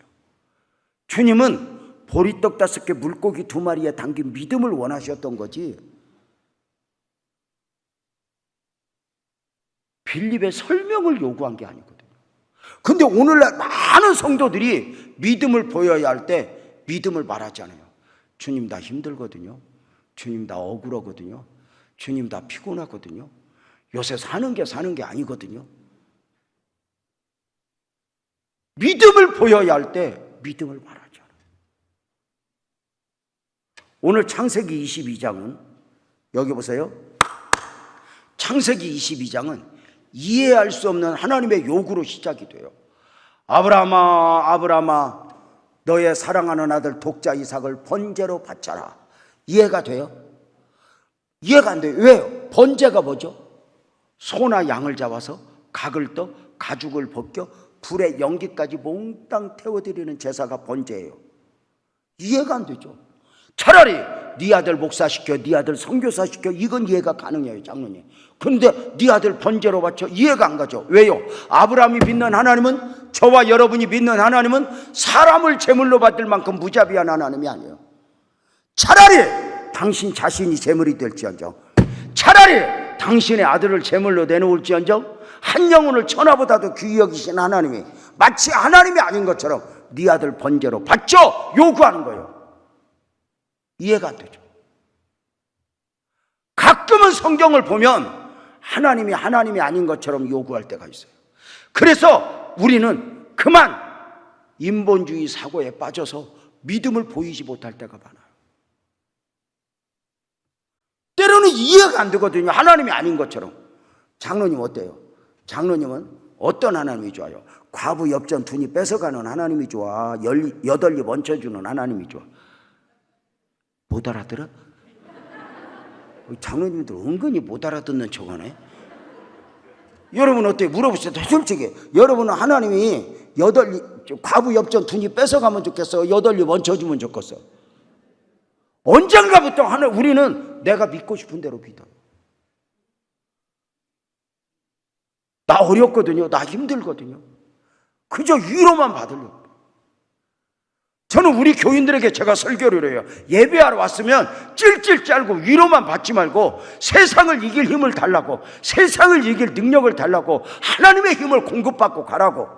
주님은 보리떡 5개, 물고기 2마리에 담긴 믿음을 원하셨던 거지, 빌립의 설명을 요구한 게 아니거든요. 근데 오늘날 많은 성도들이 믿음을 보여야 할 때 믿음을 말하지 않아요. 주님 나 힘들거든요. 주님 나 억울하거든요. 주님 나 피곤하거든요. 요새 사는 게 아니거든요. 믿음을 보여야 할 때 믿음을 말하지 않아요. 오늘 창세기 22장은, 여기 보세요. 창세기 22장은 이해할 수 없는 하나님의 요구로 시작이 돼요. 아브라함아, 아브라함아, 너의 사랑하는 아들 독자 이삭을 번제로 바쳐라. 이해가 돼요? 이해가 안 돼요. 왜요? 번제가 뭐죠? 소나 양을 잡아서 각을 떠 가죽을 벗겨 불에 연기까지 몽땅 태워드리는 제사가 번제예요. 이해가 안 되죠. 차라리 네 아들 목사시켜, 네 아들 선교사시켜, 이건 이해가 가능해요, 장로님. 근데 네 아들 번제로 바쳐, 이해가 안 가죠. 왜요? 아브라함이 믿는 하나님은, 저와 여러분이 믿는 하나님은 사람을 제물로 받을 만큼 무자비한 하나님이 아니에요. 차라리 당신 자신이 제물이 될지언정, 차라리 당신의 아들을 제물로 내놓을지언정, 한 영혼을 천하보다도 귀히 여기신 하나님이 마치 하나님이 아닌 것처럼 네 아들 번제로 바쳐 요구하는 거예요. 이해가 안 되죠. 가끔은 성경을 보면 하나님이 아닌 것처럼 요구할 때가 있어요. 그래서 우리는 그만 인본주의 사고에 빠져서 믿음을 보이지 못할 때가 많아요. 때로는 이해가 안 되거든요. 하나님이 아닌 것처럼. 장로님 어때요? 장로님은 어떤 하나님이 좋아요? 과부 엽전 둔이 뺏어가는 하나님이 좋아? 여덟리 얹혀주는 하나님이 좋아? 못 알아들어? 장로님들 은근히 못 알아듣는 척하네. 여러분 어때요? 물어보세요. 솔직히 여러분은 하나님이 과부 엽전 둔이 뺏어가면 좋겠어? 여덟리 얹혀주면 좋겠어? 언젠가부터 우리는 내가 믿고 싶은 대로 믿어요. 나 어렵거든요. 나 힘들거든요. 그저 위로만 받으려고. 저는 우리 교인들에게 제가 설교를 해요. 예배하러 왔으면 찔찔 짤고 위로만 받지 말고 세상을 이길 힘을 달라고, 세상을 이길 능력을 달라고, 하나님의 힘을 공급받고 가라고.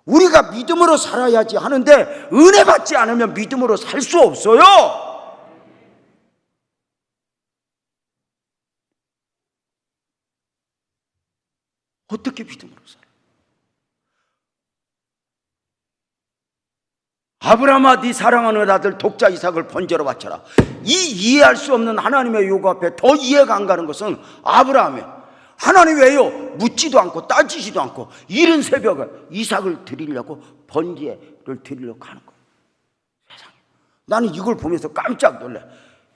우리가 믿음으로 살아야지 하는데 은혜 받지 않으면 믿음으로 살 수 없어요. 어떻게 믿음으로 살아? 아브라함아, 네 사랑하는 아들 독자 이삭을 번제로 바쳐라. 이 이해할 수 없는 하나님의 요구 앞에 더 이해가 안 가는 것은 아브라함이 하나님 왜요? 묻지도 않고 따지지도 않고 이른 새벽에 이삭을 드리려고 번제를 드리려고 하는 거예요. 세상에. 나는 이걸 보면서 깜짝 놀래.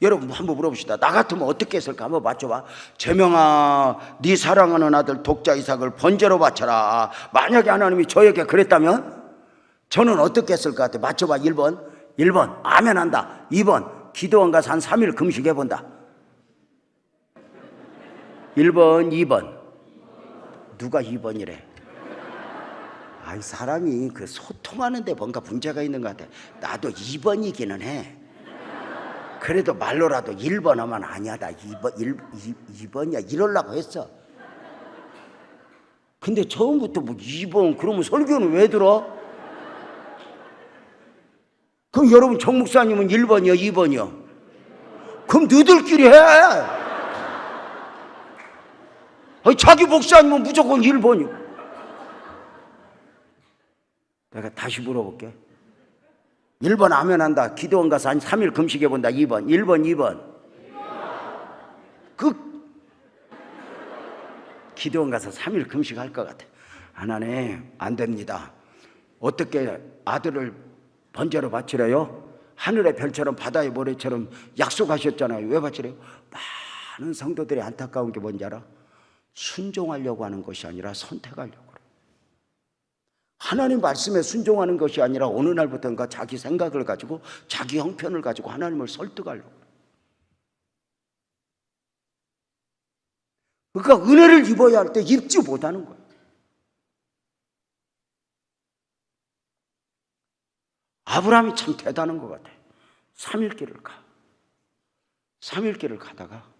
여러분 한번 물어봅시다. 나 같으면 어떻게 했을까? 한번 맞춰봐. 제명아, 네 사랑하는 아들 독자 이삭을 번제로 바쳐라. 만약에 하나님이 저에게 그랬다면 저는 어떻게 했을 것 같아? 맞춰봐. 1번 아멘 한다. 2번 기도원 가서 한 3일 금식해본다. 1번 2번 누가 2번이래? 아이, 사람이 그 소통하는데 뭔가 문제가 있는 것 같아. 나도 2번이기는 해. 그래도 말로라도 1번 하면 아니야, 나 2번이야 이러려고 했어. 근데 처음부터 뭐 2번 그러면 설교는 왜 들어? 그럼 여러분 정 목사님은 1번이요 2번이요? 그럼 너희들끼리 해. 아니, 자기 목사님은 무조건 1번이요. 내가 다시 물어볼게. 1번 아멘 한다. 기도원 가서 한 3일 금식해 본다. 2번 2번 기도원 가서 3일 금식할 것 같아. 하나님 안 됩니다. 어떻게 아들을 번제로 바치래요? 하늘의 별처럼 바다의 모래처럼 약속하셨잖아요. 왜 바치래요? 많은 성도들이 안타까운 게 뭔지 알아? 순종하려고 하는 것이 아니라 선택하려고 그래요. 하나님 말씀에 순종하는 것이 아니라 어느 날부터인가 자기 생각을 가지고 자기 형편을 가지고 하나님을 설득하려고 그래요. 그러니까 은혜를 입어야 할 때 입지 못하는 거예요. 아브라함이 참 대단한 것 같아요. 3일 길을 가다가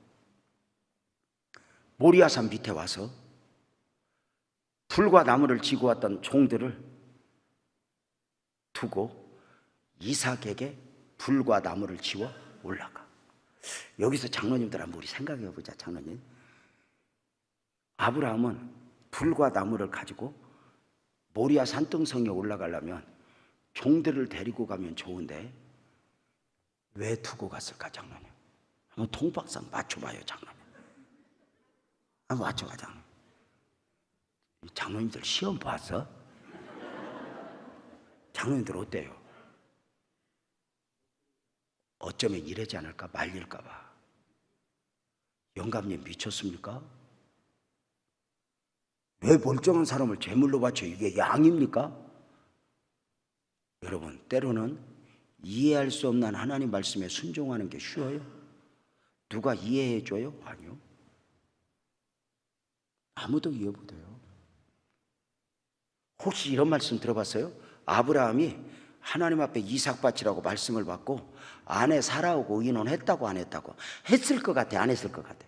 모리아산 밑에 와서 불과 나무를 지고 왔던 종들을 두고 이삭에게 불과 나무를 지워 올라가. 여기서 장로님들 한번 우리 생각해 보자. 장로님, 아브라함은 불과 나무를 가지고 모리아 산등성에 올라가려면 종들을 데리고 가면 좋은데 왜 두고 갔을까? 장로님, 한번 통박상 맞춰봐요. 장로님, 한번 맞춰봐. 장로님, 장로님들 시험 봤어? 장로님들 어때요? 어쩌면 이러지 않을까? 말릴까 봐. 영감님 미쳤습니까? 왜 멀쩡한 사람을 제물로 바쳐? 이게 양입니까? 여러분, 때로는 이해할 수 없는 하나님 말씀에 순종하는 게 쉬워요? 누가 이해해 줘요? 아니요. 아무도 이해 못해요. 혹시 이런 말씀 들어봤어요? 아브라함이 하나님 앞에 이삭 바치라고 말씀을 받고 아내 사라하고 의논했다고 안 했다고? 했을 것 같아, 안 했을 것 같아?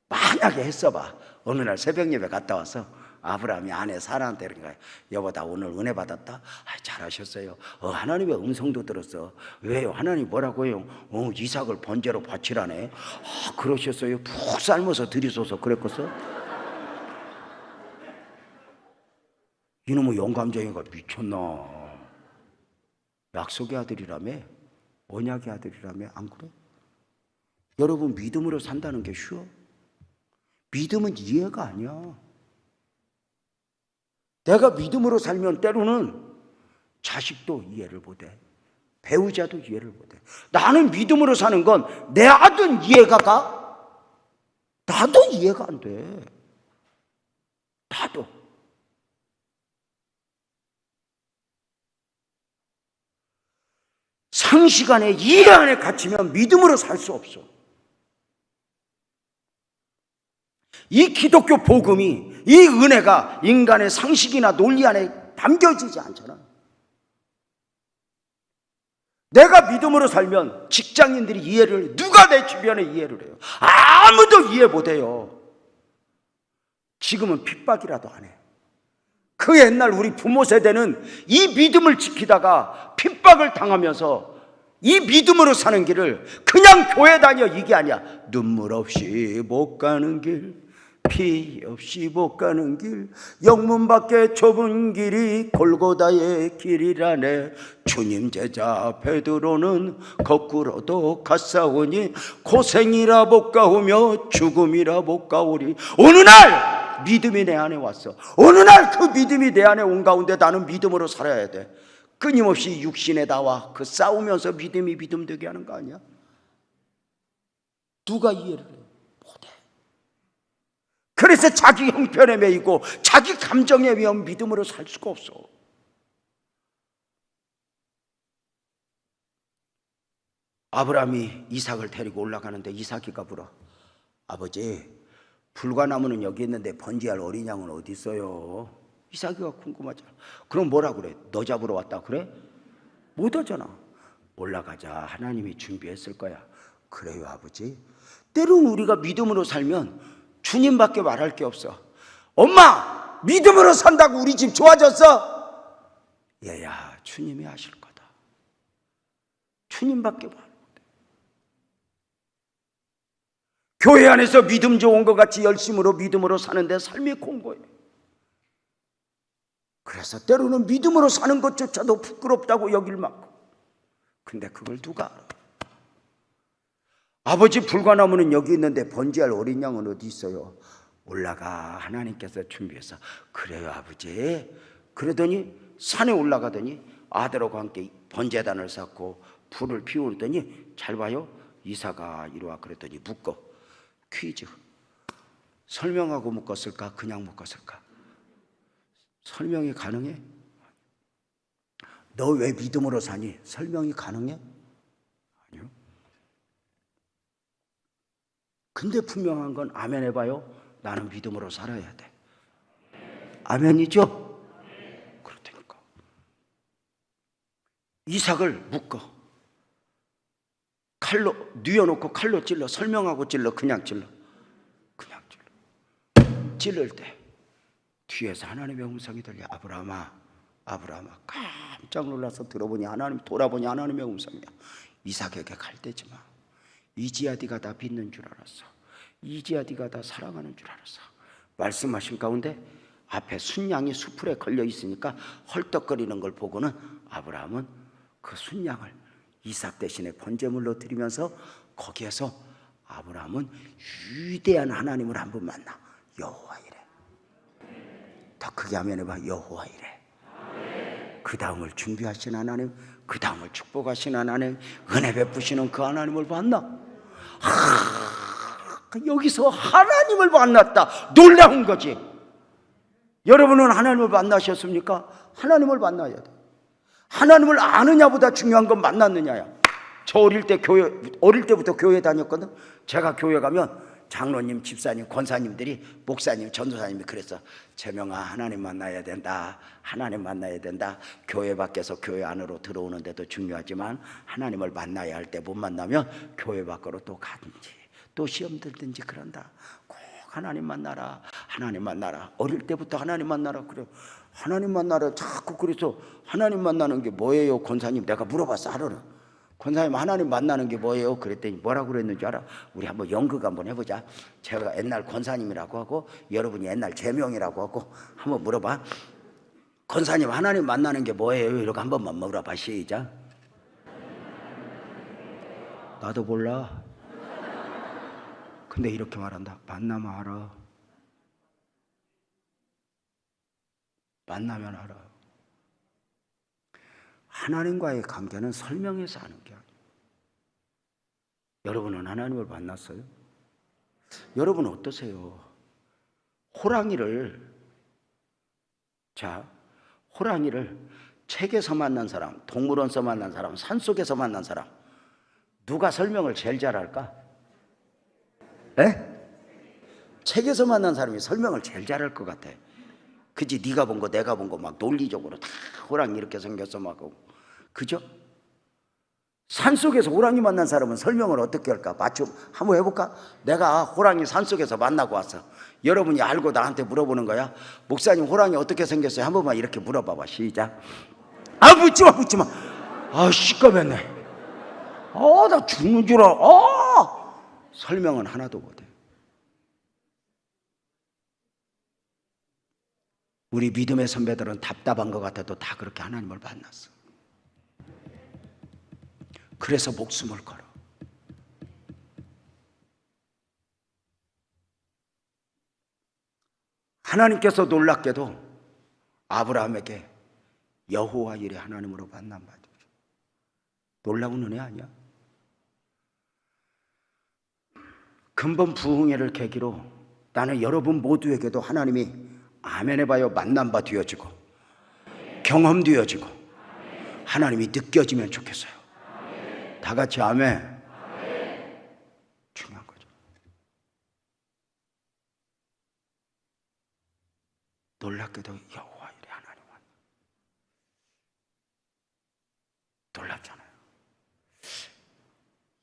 만약에 했어봐. 어느 날 새벽 예배 갔다 와서 아브라함이 아내 사라한테 이런 거야. 여보, 나 오늘 은혜 받았다. 잘하셨어요. 하나님의 음성도 들었어. 왜요? 하나님 뭐라고 해요? 이삭을 번제로 바치라네. 그러셨어요? 푹 삶아서 드리소서 그랬겠어? 이놈의 영감쟁이가 미쳤나? 약속의 아들이라며? 언약의 아들이라며? 안 그래? 여러분, 믿음으로 산다는 게 쉬워? 믿음은 이해가 아니야. 내가 믿음으로 살면 때로는 자식도 이해를 못해. 배우자도 이해를 못해. 나는 믿음으로 사는 건 내 아들 이해가 가? 나도 이해가 안 돼. 나도. 상시간에 이해 안에 갇히면 믿음으로 살 수 없어. 이 기독교 복음이, 이 은혜가 인간의 상식이나 논리 안에 담겨지지 않잖아. 내가 믿음으로 살면 직장인들이 이해를, 누가 내 주변에 이해를 해요? 아무도 이해 못해요. 지금은 핍박이라도 안 해. 그 옛날 우리 부모 세대는 이 믿음을 지키다가 핍박을 당하면서 이 믿음으로 사는 길을 그냥 교회 다녀 이게 아니야. 눈물 없이 못 가는 길, 피 없이 못 가는 길, 영문 밖에 좁은 길이 골고다의 길이라네. 주님 제자 베드로는 거꾸로도 갔사오니 고생이라 못 가오며 죽음이라 못 가오리. 어느 날 믿음이 내 안에 왔어. 어느 날 그 믿음이 내 안에 온 가운데 나는 믿음으로 살아야 돼. 끊임없이 육신에 나와 그 싸우면서 믿음이 믿음 되게 하는 거 아니야? 누가 이해를 해? 못해. 그래서 자기 형편에 매이고 자기 감정에 의한 믿음으로 살 수가 없어. 아브라함이 이삭을 데리고 올라가는데 이삭이가 물어. 아버지, 불과나무는 여기 있는데 번제할 어린 양은 어디 있어요? 이삭이가 궁금하잖아. 그럼 뭐라 그래? 너 잡으러 왔다 그래? 못 하잖아. 올라가자, 하나님이 준비했을 거야. 그래요 아버지. 때로는 우리가 믿음으로 살면 주님밖에 말할 게 없어. 엄마, 믿음으로 산다고 우리 집 좋아졌어? 얘야, 주님이 하실 거다. 주님밖에 말 못해. 교회 안에서 믿음 좋은 것 같이 열심으로 믿음으로 사는데 삶이 공고해. 그래서 때로는 믿음으로 사는 것조차도 부끄럽다고 여길 만큼. 근데 그걸 누가 알아? 아버지, 불과나무는 여기 있는데 번제할 어린 양은 어디 있어요? 올라가, 하나님께서 준비해서. 그래요 아버지. 그러더니 산에 올라가더니 아들하고 함께 번제단을 쌓고 불을 피우더니 잘 봐요. 이삭아 이리 와. 그랬더니 묶어. 퀴즈. 설명하고 묶었을까? 그냥 묶었을까? 설명이 가능해? 너 왜 믿음으로 사니? 설명이 가능해? 아니요. 근데 분명한 건 아멘 해봐요. 나는 믿음으로 살아야 돼. 아멘이죠? 그렇다니까. 이삭을 묶어. 칼로 뉘어놓고 칼로 찔러. 설명하고 찔러. 그냥 찔러. 그냥 찔러. 찔를 때 뒤에서 하나님의 음성이 들려. 아브라함아, 아브라함아. 깜짝 놀라서 들어보니 돌아보니 하나님의 음성이야. 이삭에게 갈대지 마. 이제야 네가 다 빚는 줄 알았어. 이제야 네가 다 사랑하는 줄 알았어. 말씀하신 가운데 앞에 순양이 수풀에 걸려 있으니까 헐떡거리는 걸 보고는 아브라함은 그 순양을 이삭 대신에 번제물로 드리면서 거기에서 아브라함은 위대한 하나님을 한 번 만나. 여호와 이래. 더 크게 하면 해봐. 여호와 이래. 그 다음을 준비하신 하나님, 그 다음을 축복하신 하나님, 은혜 베푸시는 그 하나님을 만나. 여기서 하나님을 만났다. 놀라운 거지. 여러분은 하나님을 만나셨습니까? 하나님을 만나야 돼. 하나님을 아느냐보다 중요한 건 만났느냐야. 저 어릴 때부터 교회 다녔거든. 제가 교회 가면 장로님, 집사님, 권사님들이, 목사님, 전도사님이 그랬어. 재명아, 하나님 만나야 된다. 하나님 만나야 된다. 교회 밖에서 교회 안으로 들어오는 데도 중요하지만 하나님을 만나야 할 때 못 만나면 교회 밖으로 또 가든지 또 시험 들든지 그런다. 꼭 하나님 만나라. 하나님 만나라. 어릴 때부터 하나님 만나라 그래. 하나님 만나라 자꾸. 그래서 하나님 만나는 게 뭐예요? 권사님 내가 물어봤어. 하루는 권사님 하나님 만나는 게 뭐예요? 그랬더니 뭐라고 그랬는 줄 알아? 우리 한번 연극 한번 해보자. 제가 옛날 권사님이라고 하고 여러분이 옛날 제명이라고 하고 한번 물어봐. 권사님 하나님 만나는 게 뭐예요? 이렇게 한 번만 물어봐. 시작. 나도 몰라. 근데 이렇게 말한다. 만나면 알아. 만나면 알아. 하나님과의 관계는 설명해서 하는 게 아니에요. 여러분은 하나님을 만났어요? 여러분은 어떠세요? 호랑이를 책에서 만난 사람, 동물원에서 만난 사람, 산속에서 만난 사람, 누가 설명을 제일 잘할까? 에? 책에서 만난 사람이 설명을 제일 잘할 것 같아. 그치? 네가 본 거 내가 본 거 막 논리적으로 다 호랑이 이렇게 생겼어 막 하고. 그죠? 산속에서 호랑이 만난 사람은 설명을 어떻게 할까? 맞춤 한번 해볼까? 내가 호랑이 산속에서 만나고 왔어. 여러분이 알고 나한테 물어보는 거야. 목사님 호랑이 어떻게 생겼어요? 한 번만 이렇게 물어봐봐. 시작. 아 묻지마. 아 시꺼맸네. 나 죽는 줄 알아. 설명은 하나도 못해. 우리 믿음의 선배들은 답답한 것 같아도 다 그렇게 하나님을 만났어. 그래서 목숨을 걸어. 하나님께서 놀랍게도 아브라함에게 여호와 이레 하나님으로 만난 바죠. 놀라운 은혜 아니야? 근본 부흥회를 계기로 나는 여러분 모두에게도 하나님이 아멘 해봐요. 만난 바 되어지고 경험 되어지고 하나님이 느껴지면 좋겠어요. 다 같이 아멘. 중요한 거죠. 놀랍게도 여호와 이레 하나님 놀랍잖아요.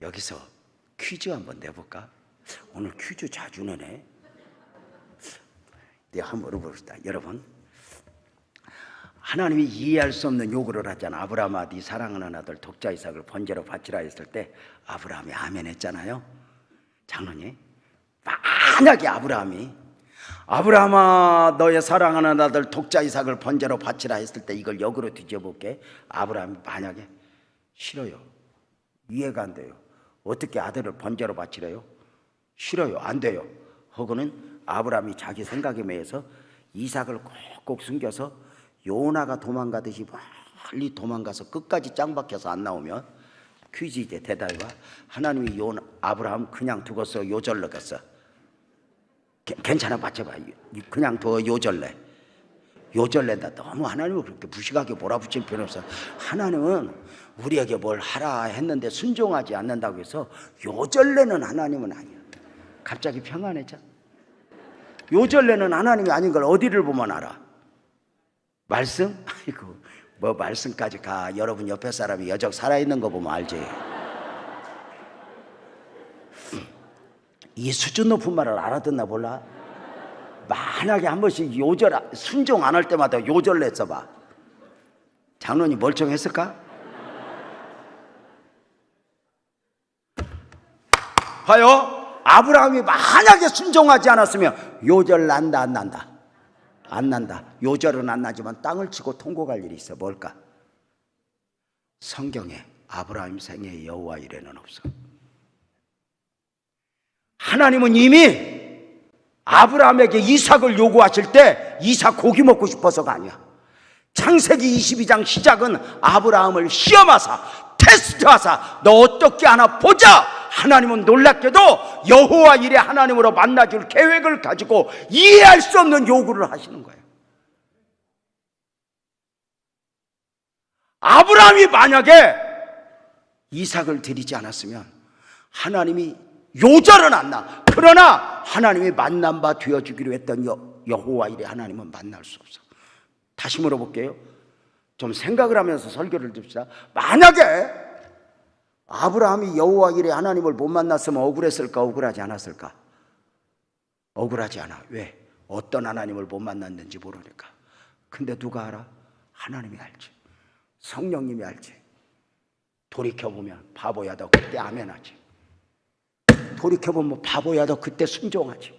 여기서 퀴즈 한번 내볼까? 오늘 퀴즈 자주 내네. 내가 한번 물어봅시다. 여러분, 하나님이 이해할 수 없는 요구를 하잖아. 아브라함아 네 사랑하는 아들 독자 이삭을 번제로 바치라 했을 때 아브라함이 아멘 했잖아요. 장로님, 만약에 아브라함아 너의 사랑하는 아들 독자 이삭을 번제로 바치라 했을 때 이걸 역으로 뒤져볼게. 아브라함이 만약에 싫어요. 이해가 안 돼요. 어떻게 아들을 번제로 바치래요? 싫어요. 안 돼요. 하고는 아브라함이 자기 생각에 매여서 이삭을 꼭꼭 숨겨서 요나가 도망가듯이 멀리 도망가서 끝까지 짱 박혀서 안 나오면 퀴즈 이제 대답해봐. 하나님이 아브라함 그냥 두고서 요절렀겠어? 괜찮아, 맞춰봐. 그냥 더 요절래. 요절낸다. 너무 하나님을 그렇게 무식하게 몰아붙일 필요 없어. 하나님은 우리에게 뭘 하라 했는데 순종하지 않는다고 해서 요절내는 하나님은 아니야. 갑자기 평안해져. 요절내는 하나님이 아닌 걸 어디를 보면 알아? 말씀? 아이고, 뭐 말씀까지 가. 여러분 옆에 사람이 여적 살아있는 거 보면 알지. 이 수준 높은 말을 알아듣나 몰라? 만약에 한 번씩 요절 순종 안 할 때마다 요절 냈어봐. 장로님 멀쩡했을까? 봐요. 아브라함이 만약에 순종하지 않았으면 요절 난다 안 난다? 안 난다. 요절은 안 나지만 땅을 치고 통곡할 일이 있어. 뭘까? 성경에 아브라함 생애의 여호와 이래는 없어. 하나님은 이미 아브라함에게 이삭을 요구하실 때 이삭 고기 먹고 싶어서가 아니야. 창세기 22장 시작은 아브라함을 시험하사 테스트하사 너 어떻게 하나 보자. 하나님은 놀랍게도 여호와 이래 하나님으로 만나줄 계획을 가지고 이해할 수 없는 요구를 하시는 거예요. 아브라함이 만약에 이삭을 드리지 않았으면 하나님이 요절은 안 나. 그러나 하나님이 만남바 되어주기로 했던 여호와 이래 하나님은 만날 수 없어. 다시 물어볼게요. 좀 생각을 하면서 설교를 듭시다. 만약에 아브라함이 여호와 이래 하나님을 못 만났으면 억울했을까? 억울하지 않았을까? 억울하지 않아. 왜? 어떤 하나님을 못 만났는지 모르니까. 근데 누가 알아? 하나님이 알지. 성령님이 알지. 돌이켜보면 바보야 너 그때 아멘하지. 돌이켜보면 바보야 너 그때 순종하지.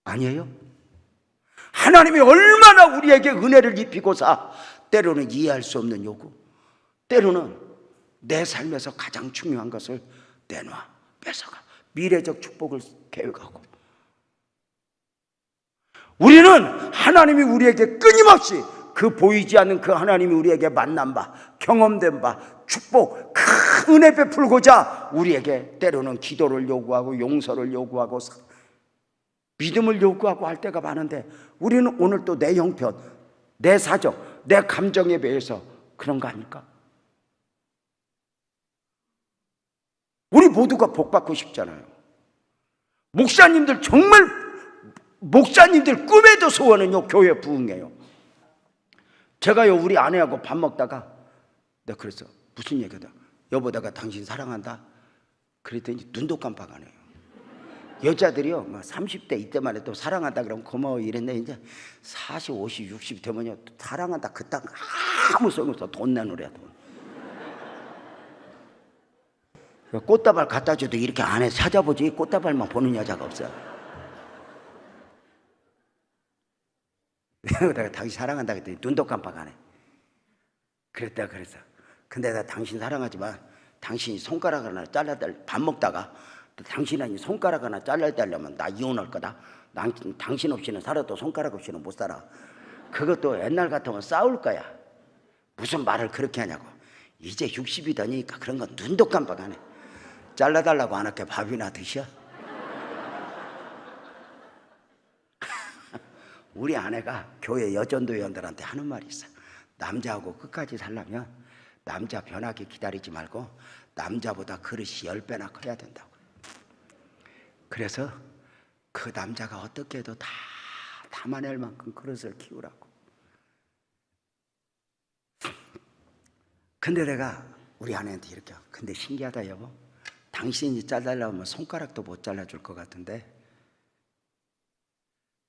아니에요? 하나님이 얼마나 우리에게 은혜를 입히고사 때로는 이해할 수 없는 요구, 때로는 내 삶에서 가장 중요한 것을 내놔 뺏어가 미래적 축복을 계획하고. 우리는 하나님이 우리에게 끊임없이 그 보이지 않는 그 하나님이 우리에게 만난 바, 경험된 바, 축복, 큰 은혜 베풀고자 우리에게 때로는 기도를 요구하고 용서를 요구하고 믿음을 요구하고 할 때가 많은데 우리는 오늘 또 내 형편, 내 사정, 내 감정에 비해서 그런 거 아닐까? 우리 모두가 복 받고 싶잖아요. 목사님들 정말 목사님들 꿈에도 소원은요 교회 부흥이에요. 제가요 우리 아내하고 밥 먹다가 내가 그랬어. 무슨 얘기다. 여보 내가 당신 사랑한다. 그랬더니 눈도 깜빡 안 해요. 여자들이요 30대 이때만 해도 사랑한다 그러면 고마워 이랬는데 이제 40, 50, 60 되면요 사랑한다 그딴 아무 소용없어. 돈 내놓으래 돈. 꽃다발 갖다 줘도 이렇게 안에 찾아보지 꽃다발만 보는 여자가 없어요. 내가 당신 사랑한다 그랬더니 눈도 깜빡 안 해. 그랬다 그랬어. 근데 내가 당신 사랑하지만 당신이 손가락 하나 잘라달 밥 먹다가 당신이 손가락 하나 잘라달라면 나 이혼할 거다. 당신 없이는 살아도 손가락 없이는 못 살아. 그것도 옛날 같으면 싸울 거야. 무슨 말을 그렇게 하냐고. 이제 60이 되니까 그런 건 눈도 깜빡 안 해. 잘라달라고 안 할게 밥이나 드셔. 우리 아내가 교회 여전도회원들한테 하는 말이 있어. 남자하고 끝까지 살려면 남자 변하게 기다리지 말고 남자보다 그릇이 10배나 커야 된다고. 그래서 그 남자가 어떻게 해도 다 담아낼 만큼 그릇을 키우라고. 근데 내가 우리 아내한테 이렇게 근데 신기하다 여보. 당신이 잘라려면 손가락도 못 잘라줄 것 같은데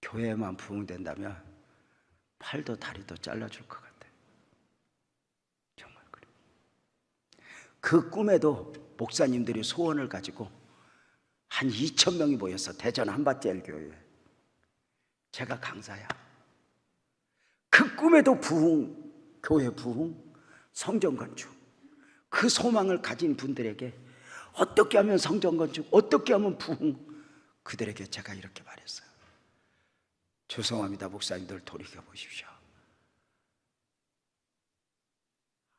교회만 부흥된다면 팔도 다리도 잘라줄 것 같아. 정말 그래. 그 꿈에도 목사님들이 소원을 가지고 한 2,000명이 모였어. 대전 한밭제일 교회에. 제가 강사야. 그 꿈에도 부흥, 교회 부흥, 성전 건축 그 소망을 가진 분들에게 어떻게 하면 성전 건축, 어떻게 하면 부흥, 그들에게 제가 이렇게 말했어요. 죄송합니다 목사님들 돌이켜보십시오.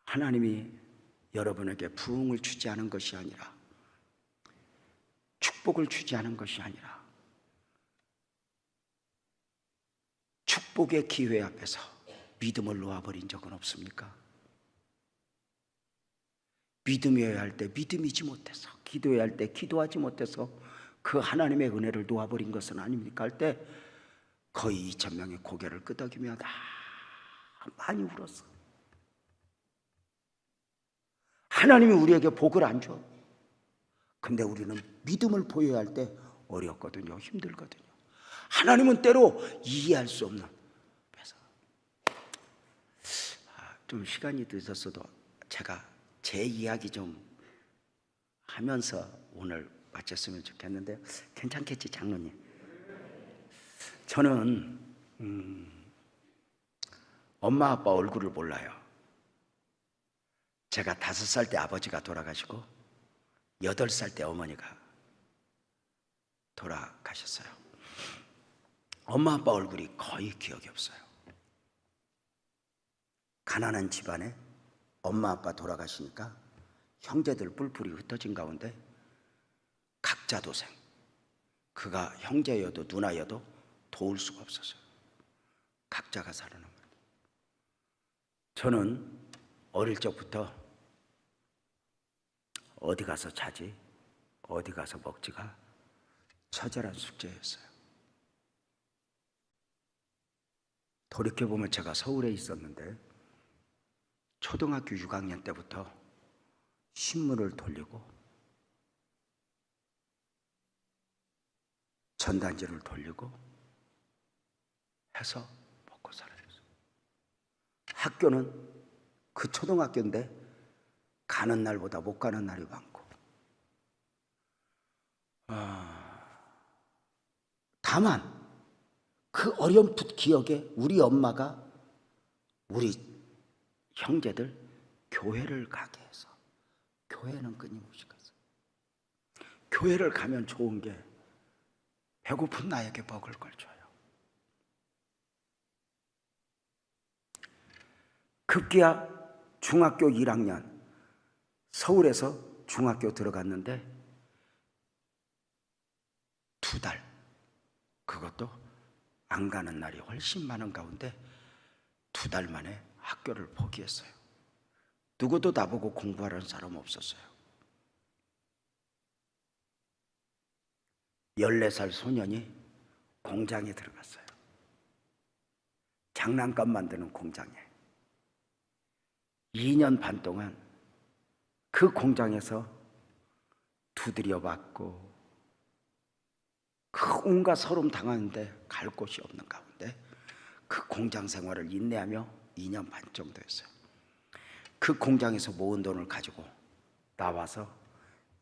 하나님이 여러분에게 부흥을 주지 않은 것이 아니라 축복을 주지 않은 것이 아니라 축복의 기회 앞에서 믿음을 놓아버린 적은 없습니까? 믿음이어야 할 때 믿음이지 못해서, 기도해야 할 때 기도하지 못해서 그 하나님의 은혜를 놓아버린 것은 아닙니까? 할 때 거의 2,000명의 고개를 끄덕이며 다 많이 울었어. 하나님이 우리에게 복을 안 줘. 근데 우리는 믿음을 보여야 할 때 어렵거든요. 힘들거든요. 하나님은 때로 이해할 수 없는. 그래서 좀 시간이 늦었어도 제가 제 이야기 좀 하면서 오늘 마쳤으면 좋겠는데 괜찮겠지, 장로님? 저는 엄마 아빠 얼굴을 몰라요. 제가 5살 때 아버지가 돌아가시고 8살 때 어머니가 돌아가셨어요. 엄마 아빠 얼굴이 거의 기억이 없어요. 가난한 집안에 엄마 아빠 돌아가시니까 형제들 뿔뿔이 흩어진 가운데 각자 도생, 그가 형제여도 누나여도 도울 수가 없었어요. 각자가 살아남은 거예요. 저는 어릴 적부터 어디 가서 자지, 어디 가서 먹지가 처절한 숙제였어요. 돌이켜보면 제가 서울에 있었는데 초등학교 6학년 때부터 신문을 돌리고 전단지를 돌리고 해서 먹고 살아요. 학교는 그 초등학교인데 가는 날보다 못 가는 날이 많고, 다만 그 어렴풋 기억에 우리 엄마가 우리 형제들 교회를 가게 해서 교회는 끊임없이 갔어요. 교회를 가면 좋은 게 배고픈 나에게 먹을 걸 줘요. 급기야 중학교 1학년 서울에서 중학교 들어갔는데 2달, 그것도 안 가는 날이 훨씬 많은 가운데 2달 만에 학교를 포기했어요. 누구도 나보고 공부하라는 사람 없었어요. 14살 소년이 공장에 들어갔어요. 장난감 만드는 공장에. 2년 반 동안 그 공장에서 두드려 맞고 그 온갖 서름 당하는데 갈 곳이 없는 가운데 그 공장 생활을 인내하며 2년 반 정도였어요. 그 공장에서 모은 돈을 가지고 나와서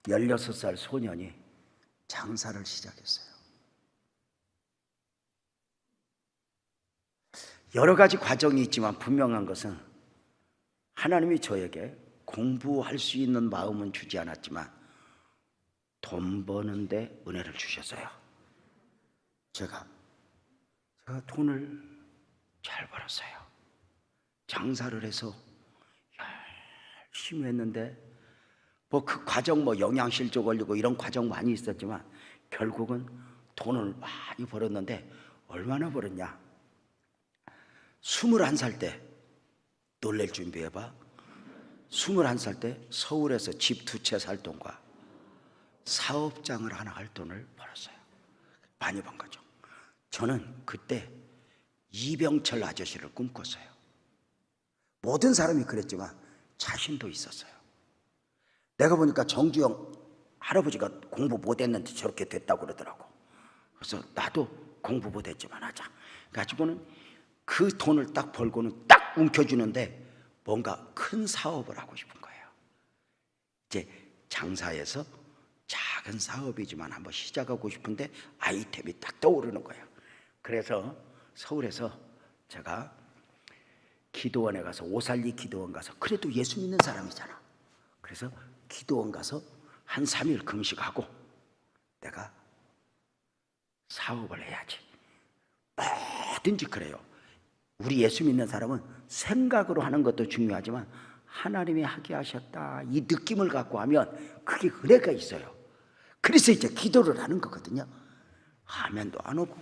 16살 소년이 장사를 시작했어요. 여러 가지 과정이 있지만 분명한 것은 하나님이 저에게 공부할 수 있는 마음은 주지 않았지만 돈 버는데 은혜를 주셨어요. 제가 돈을 잘 벌었어요. 장사를 해서 열심히 했는데 뭐 그 과정 영양실조 걸리고 이런 과정 많이 있었지만 결국은 돈을 많이 벌었는데 얼마나 벌었냐? 21살 때 놀랄 준비해봐. 21살 때 서울에서 집 2채 살 돈과 사업장을 하나 할 돈을 벌었어요. 많이 번 거죠. 저는 그때 이병철 아저씨를 꿈꿨어요. 모든 사람이 그랬지만 자신도 있었어요. 내가 보니까 정주영 할아버지가 공부 못했는데 저렇게 됐다고 그러더라고. 그래서 나도 공부 못했지만 하자. 가지고는 그 돈을 딱 벌고는 딱 움켜주는데 뭔가 큰 사업을 하고 싶은 거예요. 이제 장사에서 작은 사업이지만 한번 시작하고 싶은데 아이템이 딱 떠오르는 거예요. 그래서 서울에서 제가 기도원에 가서, 오살리 기도원 가서, 그래도 예수 믿는 사람이잖아. 그래서 기도원 가서 한 3일 금식하고 내가 사업을 해야지. 뭐든지 그래요. 우리 예수 믿는 사람은 생각으로 하는 것도 중요하지만 하나님이 하게 하셨다, 이 느낌을 갖고 하면 그게 은혜가 있어요. 그래서 이제 기도를 하는 거거든요. 아멘도 안 오고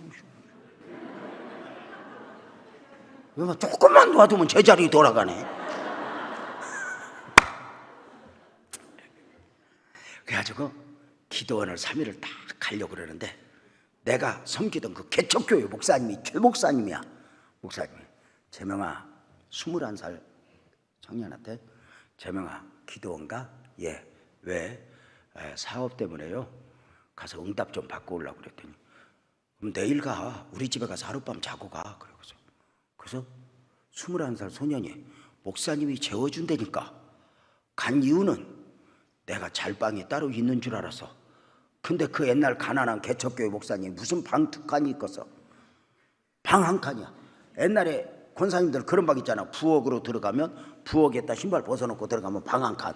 조금만 놔두면 제자리 돌아가네. 그래가지고 기도원을 3일을 딱 가려고 그러는데, 내가 섬기던 그 개척교회 목사님이 최 목사님이야. 목사님이 재명아, 21살 청년한테, 재명아 기도원가? 예. 왜? 사업 때문에요. 가서 응답 좀 받고 오려고 그랬더니, 그럼 내일 가. 우리 집에 가서 하룻밤 자고 가. 그래서 21살 소년이 목사님이 재워준다니까 간 이유는 내가 잘방이 따로 있는 줄 알아서. 근데 그 옛날 가난한 개척교회 목사님 무슨 방 두 칸이 있겠어. 방 한 칸이야. 옛날에 권사님들 그런 방 있잖아. 부엌으로 들어가면 부엌에다 신발 벗어놓고 들어가면 방 한 칸.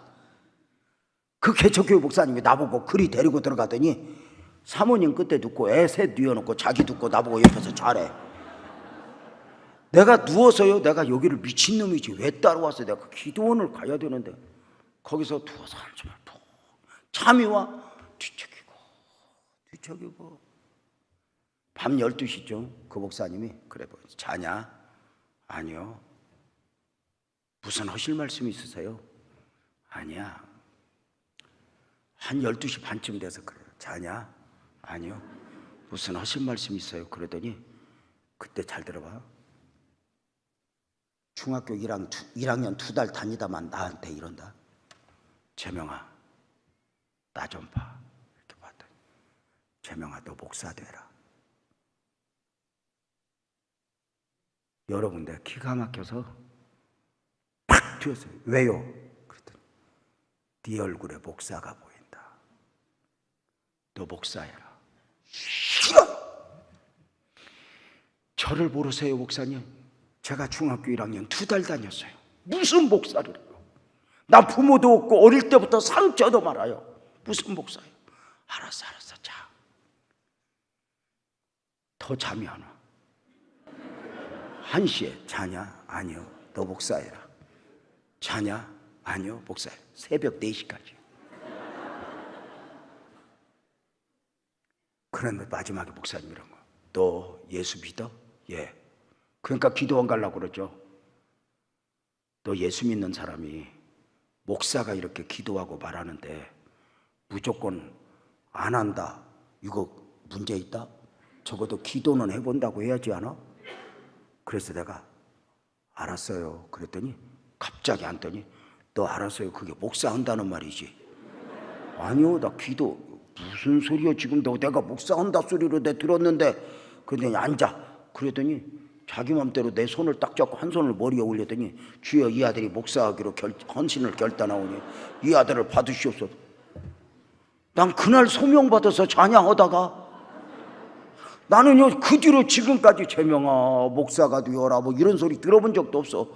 그 개척교회 목사님이 나보고 그리 데리고 들어가더니 사모님 끝에 눕고 애 셋 뉘어놓고 자기 눕고 나보고 옆에서 자래. 내가 누워서요, 내가 여기를 미친놈이지 왜 따라와서 내가 기도원을 가야 되는데 거기서 누워서 한숨을 푹 잠이 와. 뒤척이고 밤 12시죠. 그 목사님이 그래 뭐 자냐? 아니요. 무슨 하실 말씀이 있으세요? 아니야. 한 12시 반쯤 돼서 그래요. 자냐? 아니요. 무슨 하실 말씀이 있어요? 그러더니 그때 잘 들어봐. 중학교 1학년 2달 다니다만 나한테 이런다. 재명아, 나 좀 봐. 이렇게 봤더니, 재명아, 너 목사 되라. 여러분, 내가 기가 막혀서 팍 튀었어요. 왜요? 그랬더니 네 얼굴에 목사가 보인다. 너 목사해라. 싫어! 저를 모르세요, 목사님? 제가 중학교 1학년 2달 다녔어요. 무슨 목사를 해요? 나 부모도 없고 어릴 때부터 상처도 말아요. 무슨 목사예요? 알았어 자. 더 잠이 안 와. 1시에 자냐? 아니요. 너 목사해라. 자냐? 아니요. 목사해. 새벽 4시까지. 그런데 마지막에 목사님 이런 거. 너 예수 믿어? 예. 그러니까 기도원 가려고 그러죠. 너 예수 믿는 사람이 목사가 이렇게 기도하고 말하는데 무조건 안 한다. 이거 문제 있다? 적어도 기도는 해본다고 해야지 않아? 그래서 내가 알았어요. 그랬더니 갑자기 앉더니 너 알았어요. 그게 목사 한다는 말이지. 아니요. 나 기도 무슨 소리야 지금. 너 내가 목사 한다 소리로 내 들었는데. 그랬더니 앉아. 그랬더니 자기 맘대로 내 손을 딱 잡고 한 손을 머리에 올렸더니 주여 이 아들이 목사하기로 헌신을 결단하오니 이 아들을 받으시옵소서. 난 그날 소명받아서 찬양하다가 나는요 그 뒤로 지금까지 재명아 목사가 되어라 뭐 이런 소리 들어본 적도 없어.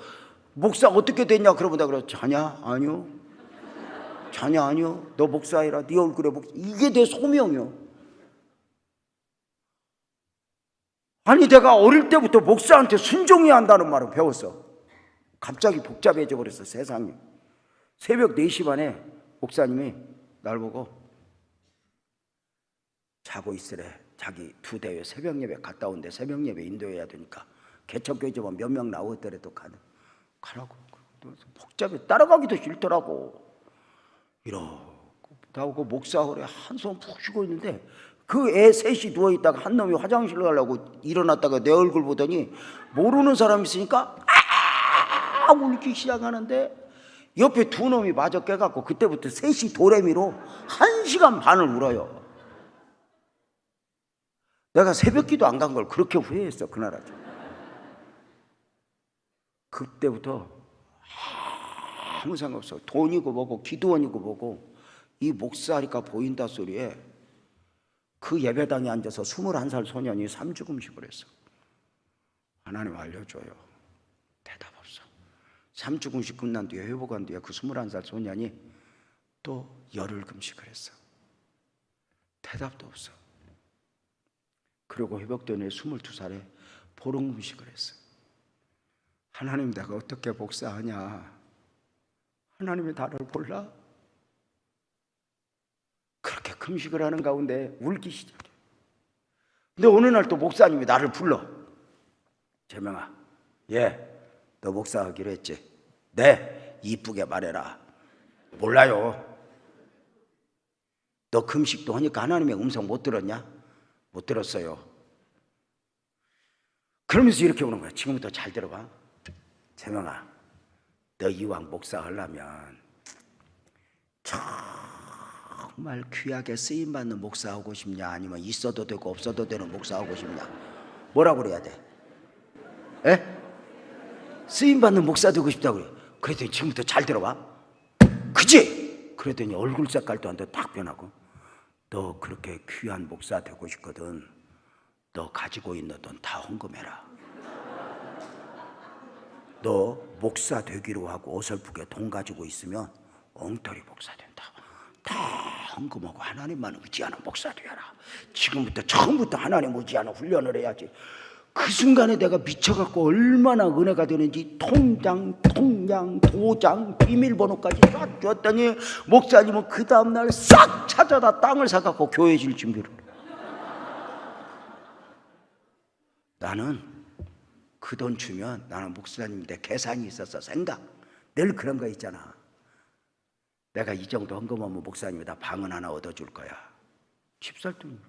목사 어떻게 됐냐 그러면 내가 그래 자냐? 아니요. 자냐? 아니요. 너 목사해라. 네 얼굴에 목사. 이게 내 소명이요. 아니 내가 어릴 때부터 목사한테 순종해야 한다는 말을 배웠어. 갑자기 복잡해져 버렸어 세상이. 새벽 4시 반에 목사님이 날 보고 자고 있으래. 자기 2대회 새벽 예배 갔다 온대. 새벽 예배 인도해야 되니까 개척교회지만 몇 명 나오더라도 가라고. 복잡해. 따라가기도 싫더라고. 이러고 나오고 목사홀에 한손 푹 쉬고 있는데 그 애 셋이 누워있다가 한 놈이 화장실로 가려고 일어났다가 내 얼굴 보더니 모르는 사람 있으니까 울기 시작하는데 옆에 2놈이 마저 깨갖고 그때부터 셋이 도레미로 1시간 반을 울어요. 내가 새벽기도 안 간 걸 그렇게 후회했어 그날 아주. 그때부터 아무 생각 없어. 돈이고 뭐고 기도원이고 뭐고 이 목사니까 보인다 소리에 그 예배당에 앉아서 21살 소년이 3주금식을 했어. 하나님 알려줘요. 대답 없어. 3주금식 끝난 뒤에 회복한 뒤에 그 21살 소년이 또 열흘 금식을 했어. 대답도 없어. 그리고 회복된 후에 22살에 보름 금식을 했어. 하나님 내가 어떻게 복사하냐. 하나님이 나를 몰라? 그렇게 금식을 하는 가운데 울기 시작해. 근데 어느 날 또 목사님이 나를 불러. 재명아 예, 너 목사하기로 했지? 네, 이쁘게 말해라. 몰라요. 너 금식도 하니까 하나님의 음성 못 들었냐? 못 들었어요. 그러면서 이렇게 오는 거야. 지금부터 잘 들어봐. 재명아, 너 이왕 목사 하려면 정말 귀하게 쓰임받는 목사 하고 싶냐? 아니면 있어도 되고 없어도 되는 목사 하고 싶냐? 뭐라고 그래야 돼? 에? 쓰임받는 목사 되고 싶다고 그래. 그랬더니 지금부터 잘 들어봐. 그지? 그랬더니 얼굴 색깔도 안 돼. 딱 변하고. 너 그렇게 귀한 목사 되고 싶거든. 너 가지고 있는 돈 다 헌금해라. 너 목사 되기로 하고 어설프게 돈 가지고 있으면 엉터리 목사 된다. 다 헌금하고 하나님만 의지하는 목사 되어라. 지금부터 처음부터 하나님 의지하는 훈련을 해야지. 그 순간에 내가 미쳐갖고 얼마나 은혜가 되는지 통장, 통장, 도장, 비밀번호까지 쫙 줬더니 목사님은 그 다음날 싹 찾아다 땅을 사갖고 교회 질 준비를. 나는 그 돈 주면 나는 목사님인데 계산이 있어서 생각. 늘 그런 거 있잖아. 내가 이 정도 헌금하면 목사님이다 방은 하나 얻어줄 거야. 집살돈.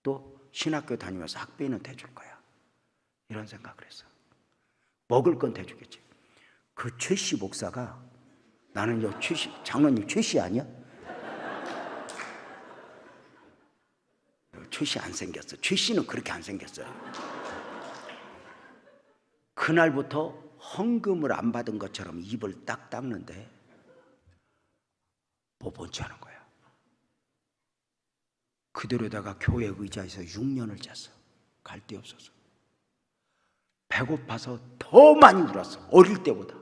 또 신학교 다니면서 학비는 대줄 거야. 이런 생각을 했어. 먹을 건 대주겠지. 그 최씨 목사가 나는요 최씨 장로님 최씨 아니야? 최씨 안 생겼어. 최씨는 그렇게 안 생겼어요. 그날부터 헌금을 안 받은 것처럼 입을 딱 닦는데 뭐 본치 하는 거야. 그대로다가 교회 의자에서 6년을 잤어. 갈 데 없어서. 배고파서 더 많이 울었어. 어릴 때보다.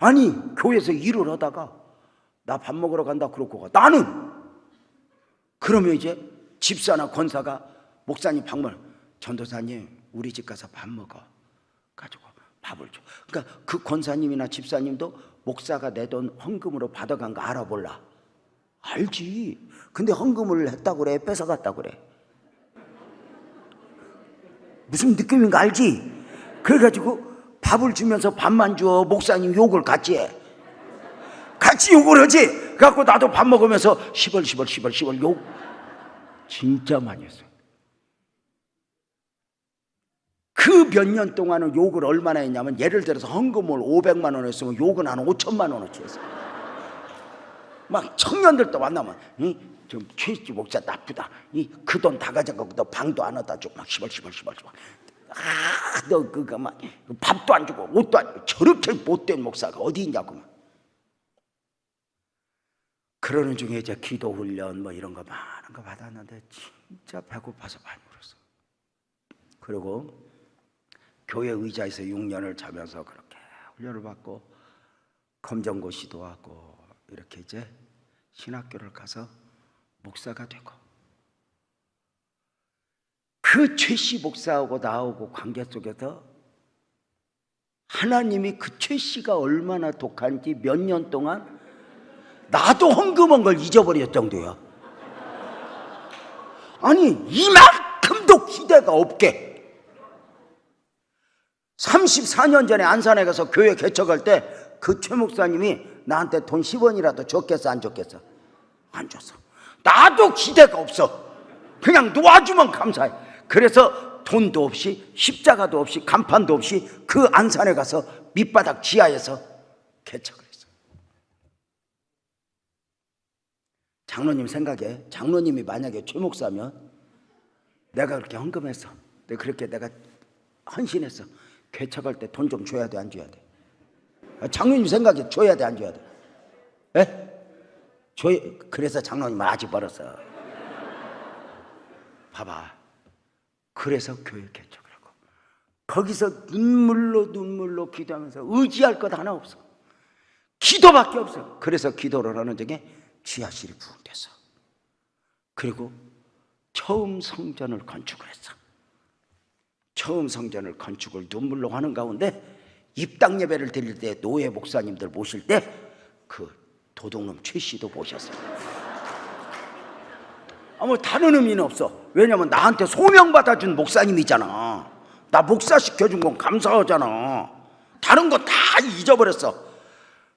아니 교회에서 일을 하다가 나 밥 먹으러 간다 그러고 가. 나는 그러면 이제 집사나 권사가 목사님 방문, 전도사님 우리 집 가서 밥 먹어 가지고 밥을 줘. 그러니까 그 권사님이나 집사님도 목사가 내 돈 헌금으로 받아간 거 알아 몰라? 알지. 근데 헌금을 했다고 그래? 뺏어갔다고 그래? 무슨 느낌인가 알지? 그래가지고 밥을 주면서 밥만 줘. 목사님 욕을 같이 해. 같이 욕을 하지. 그래갖고 나도 밥 먹으면서 시벌 욕 진짜 많이 했어. 그 몇 년 동안은 욕을 얼마나 했냐면 예를 들어서 헌금을 500만 원 했으면 욕은 한 5천만 원어치 했어. 막 청년들도 만나면 좀 최씨 목사 나쁘다. 그 돈 다 가져가고 너 방도 안 얻다 주고 막 시벌. 너 그거 막 밥도 안 주고 옷도 안 주고 저렇게 못된 목사가 어디 있냐고 막. 그러는 중에 이제 기도 훈련 뭐 이런 거 많은 거 받았는데 진짜 배고파서 많이 울었어. 그리고 교회 의자에서 6년을 자면서 그렇게 훈련을 받고 검정고시도 하고 이렇게 이제 신학교를 가서 목사가 되고 그 최씨 목사하고 나하고 관계 속에서 하나님이 그 최씨가 얼마나 독한지 몇 년 동안 나도 헌금한 걸 잊어버릴 정도야. 아니 이만큼도 기대가 없게 34년 전에 안산에 가서 교회 개척할 때 그 최 목사님이 나한테 돈 10원이라도 줬겠어 안 줬겠어? 안 줬어. 나도 기대가 없어. 그냥 놓아주면 감사해. 그래서 돈도 없이 십자가도 없이 간판도 없이 그 안산에 가서 밑바닥 지하에서 개척을 했어. 장로님 생각에 장로님이 만약에 최 목사면 내가 그렇게 헌금했어. 그렇게 내가 헌신했어. 개척할 때 돈 좀 줘야 돼 안 줘야 돼? 장로님 생각에 줘야 돼 안 줘야 돼? 에? 그래서 장로님은 아직 멀었어. 봐봐. 그래서 교회 개척을 하고 거기서 눈물로 기도하면서 의지할 것 하나 없어. 기도밖에 없어. 그래서 기도를 하는 중에 지하실이 부흥됐어. 그리고 처음 성전을 건축을 했어. 처음 성전을 건축을 눈물로 하는 가운데 입당 예배를 드릴 때 노예 목사님들 모실 때 그 도둑놈 최 씨도 모셨어요. 뭐 다른 의미는 없어. 왜냐면 나한테 소명받아준 목사님이잖아. 나 목사 시켜준 건 감사하잖아. 다른 거 다 잊어버렸어.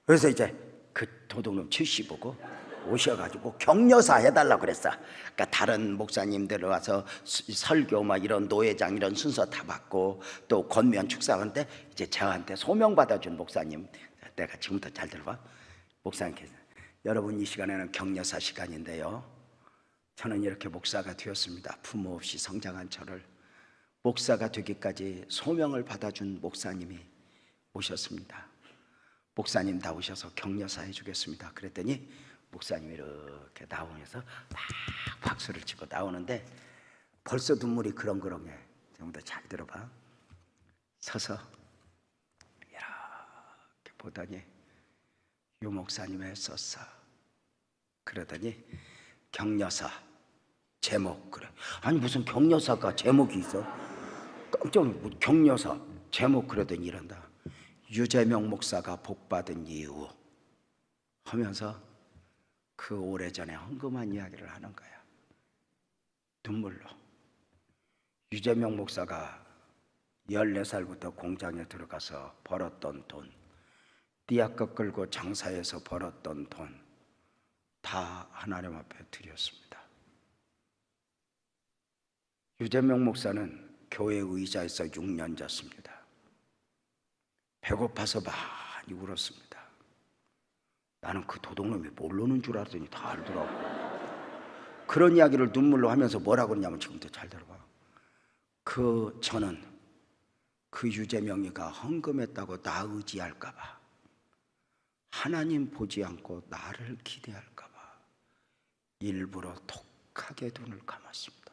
그래서 이제 그 도둑놈 70보고 오셔가지고 격려사 해달라고 그랬어. 그러니까 다른 목사님들 와서 설교 막 이런 노회장 이런 순서 다 받고 또 권면 축사하는데 이제 저한테 소명 받아준 목사님, 내가 지금부터 잘 들어봐. 목사님께서 여러분 이 시간에는 격려사 시간인데요, 저는 이렇게 목사가 되었습니다. 부모 없이 성장한 저를 목사가 되기까지 소명을 받아준 목사님이 오셨습니다. 목사님 나오셔서 격려사 해주겠습니다. 그랬더니 목사님이 이렇게 나오면서 막 박수를 치고 나오는데 벌써 눈물이 그렁그렁해. 좀 더 잘 들어봐. 서서 이렇게 보더니 유 목사님 했었어. 그러더니 격려사 제목. 그래. 아니 무슨 격려사가 제목이 있어? 깜짝 놀랐어. 격려사 제목. 그러더니 이런다. 유재명 목사가 복받은 이유 하면서 그 오래전에 헌금한 이야기를 하는 거야. 눈물로. 유재명 목사가 14살부터 공장에 들어가서 벌었던 돈, 띠약껏 끌고 장사해서 벌었던 돈 다 하나님 앞에 드렸습니다. 유재명 목사는 교회 의자에서 6년 잤습니다. 배고파서 많이 울었습니다. 나는 그 도둑놈이 모르는 줄 알았더니 다 알더라고. 그런 이야기를 눈물로 하면서 뭐라고 그러냐면, 지금부터 잘 들어봐. 저는 그 유재명이가 헌금했다고 나 의지할까봐, 하나님 보지 않고 나를 기대할까봐 일부러 독하게 눈을 감았습니다.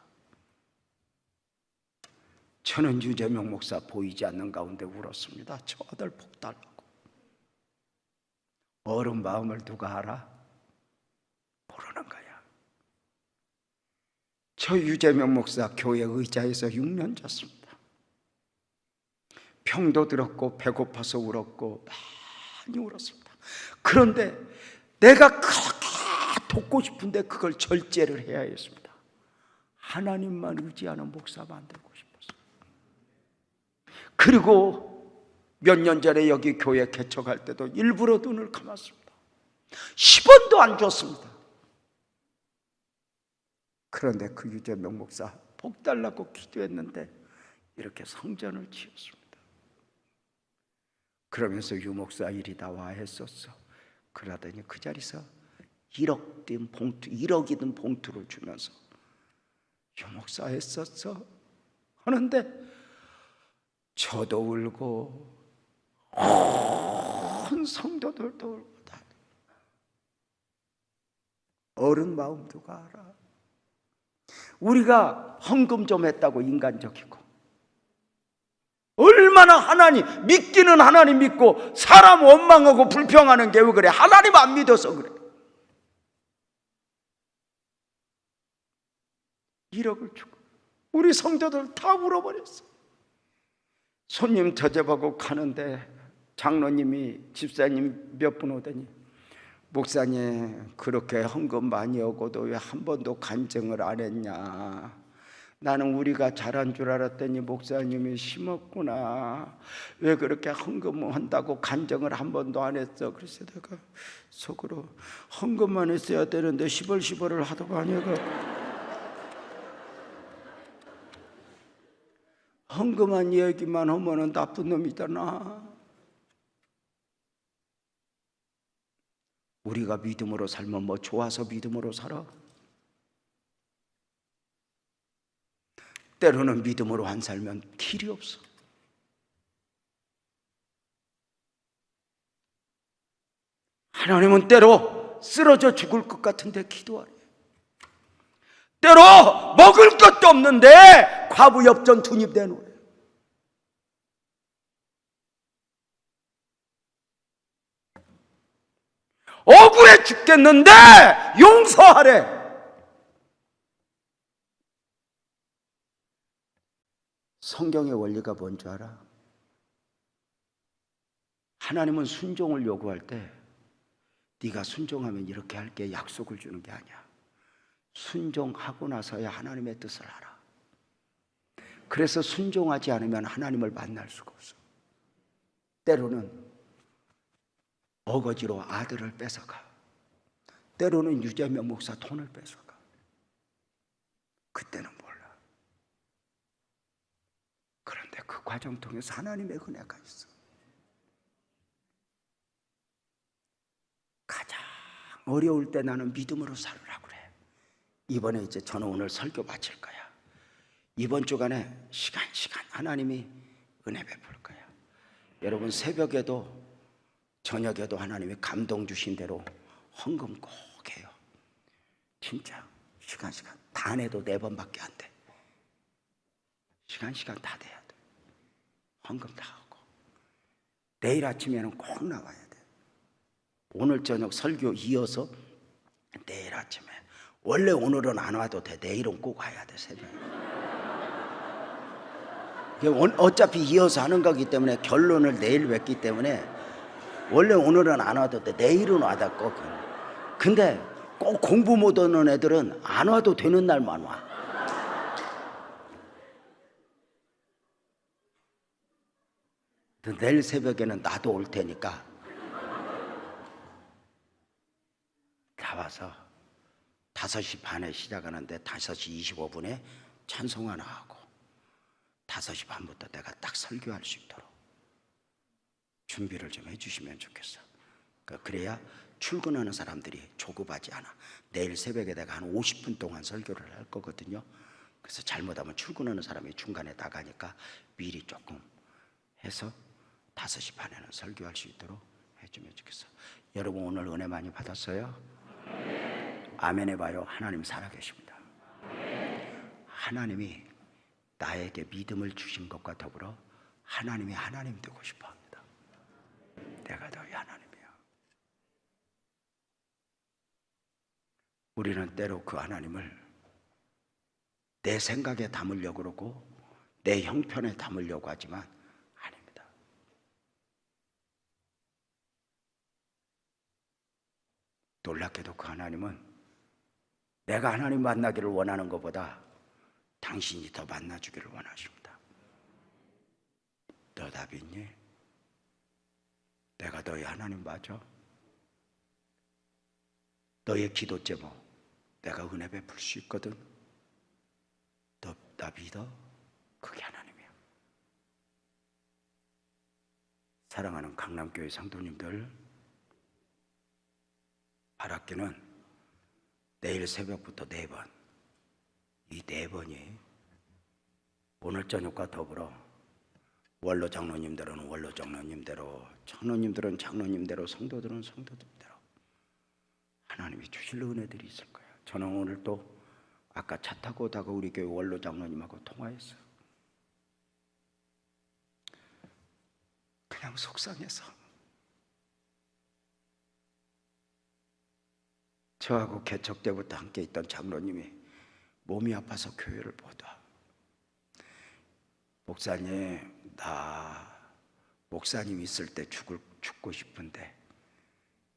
저는 유재명 목사 보이지 않는 가운데 울었습니다. 저 아들 복 달라고. 어른 마음을 누가 알아? 모르는 거야. 저 유재명 목사 교회 의자에서 6년 잤습니다. 병도 들었고 배고파서 울었고 많이 울었습니다. 그런데 내가 그렇게 돕고 싶은데 그걸 절제를 해야 했습니다. 하나님만 의지하는 목사 만들고 싶었어요. 그리고 몇 년 전에 여기 교회 개척할 때도 일부러 눈을 감았습니다. 10원도 안 줬습니다. 그런데 그 유재명 목사 복 달라고 기도했는데 이렇게 성전을 지었습니다. 그러면서 유 목사 일이 다 와 했었어. 그러더니 그 자리에서 1억이든 봉투, 1억이든 봉투를 주면서 유 목사 했었어 하는데 저도 울고 온 성도들도 울고 다. 어른 마음 누가 알아? 우리가 헌금 좀 했다고 인간적이고, 얼마나 하나님 믿기는 하나님 믿고 사람 원망하고 불평하는 게 왜 그래? 하나님 안 믿어서 그래. 1억을 주고 우리 성도들 다 울어버렸어. 손님 저접하고 가는데 장로님이, 집사님 몇 분 오더니, 목사님 그렇게 헌금 많이 오고도 왜 한 번도 간증을 안 했냐? 나는 우리가 잘한 줄 알았더니 목사님이 심었구나. 왜 그렇게 헌금한다고 간증을 한 번도 안 했어? 그래서 내가 속으로 헌금만 했어야 되는데 시벌시벌을 하더만 해가 헌금한 얘기만 하면은 나쁜 놈이잖아. 우리가 믿음으로 살면 뭐 좋아서 믿음으로 살아? 때로는 믿음으로 안 살면 길이 없어. 하나님은 때로 쓰러져 죽을 것 같은데 기도하래. 때로 먹을 것도 없는데 과부 엽전 2입 내놓으래. 억울해 죽겠는데 용서하래. 성경의 원리가 뭔지 알아? 하나님은 순종을 요구할 때 네가 순종하면 이렇게 할게 약속을 주는 게 아니야. 순종하고 나서야 하나님의 뜻을 알아. 그래서 순종하지 않으면 하나님을 만날 수가 없어. 때로는 어거지로 아들을 뺏어가. 때로는 유재명 목사 돈을 뺏어가. 그때는 몰라. 그런데 그 과정 통해서 하나님의 은혜가 있어. 가장 어려울 때 나는 믿음으로 살으라고 그래. 이번에 이제 저는 오늘 설교 마칠 거야. 이번 주간에 시간 하나님이 은혜 베풀 거야. 여러분 새벽에도 저녁에도 하나님이 감동 주신 대로 헌금 꼭 해요. 진짜 시간 다 내도 4번밖에 안 돼. 시간 다 돼야 돼. 헌금 다 하고 내일 아침에는 꼭 나와야 돼. 오늘 저녁 설교 이어서 내일 아침에. 원래 오늘은 안 와도 돼. 내일은 꼭 와야 돼. 새벽에. 어차피 이어서 하는 거기 때문에 결론을 내일 뵙기 때문에 원래 오늘은 안 와도 돼. 내일은 와다 꼭. 근데 꼭 공부 못하는 애들은 안 와도 되는 날만 와. 내일 새벽에는 나도 올 테니까 다 와서 5시 반에 시작하는데 5시 25분에 찬송 하나 하고 5시 반부터 내가 딱 설교할 수 있도록 준비를 좀 해주시면 좋겠어. 그래야 출근하는 사람들이 조급하지 않아. 내일 새벽에 내가 한 50분 동안 설교를 할 거거든요. 그래서 잘못하면 출근하는 사람이 중간에 나가니까 미리 조금 해서 5시 반에는 설교할 수 있도록 해주면 좋겠어. 여러분 오늘 은혜 많이 받았어요? 아멘 해봐요. 하나님 살아계십니다. 하나님이 나에게 믿음을 주신 것과 더불어 하나님이 하나님 되고 싶어 합니다. 내가 너희 하나님이야. 우리는 때로 그 하나님을 내 생각에 담으려고 그러고 내 형편에 담으려고 하지만 아닙니다. 놀랍게도 그 하나님은 내가 하나님 만나기를 원하는 것보다 당신이 더 만나주기를 원하십니다. 너 답이 있니? 내가 너희 하나님 맞아? 너의 기도 제목 내가 은혜 베풀 수 있거든. 너 나 믿어? 그게 하나님이야. 사랑하는 강남교회 성도님들, 바랄게는 내일 새벽부터 4번, 이 4번이 오늘 저녁과 더불어 원로 장로님들은 원로 장로님대로, 장로님들은 장로님대로, 성도들은 성도들대로 하나님이 주실 은혜들이 있을 거예요. 저는 오늘 또 아까 차 타고 오다가 우리 교회 원로 장로님하고 통화했어요. 그냥 속상해서. 저하고 개척 때부터 함께 있던 장로님이 몸이 아파서 교회를 못 와. 목사님, 나 목사님 있을 때 죽고 싶은데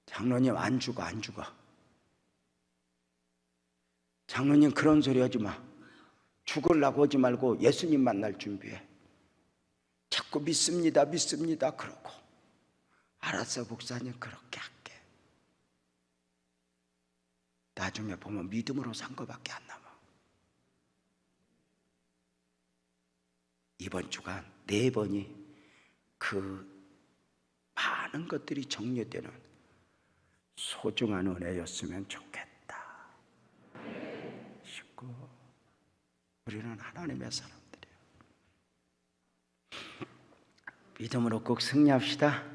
장로님 안 죽어. 장로님 그런 소리 하지 마. 죽으려고 하지 말고 예수님 만날 준비해. 자꾸 믿습니다 그러고. 알았어 목사님, 그렇게 할게. 나중에 보면 믿음으로 산 거밖에 안 남아. 이번 주간 4번이 그 많은 것들이 정리되는 소중한 은혜였으면 좋겠다 싶고, 우리는 하나님의 사람들이에요. 믿음으로 꼭 승리합시다.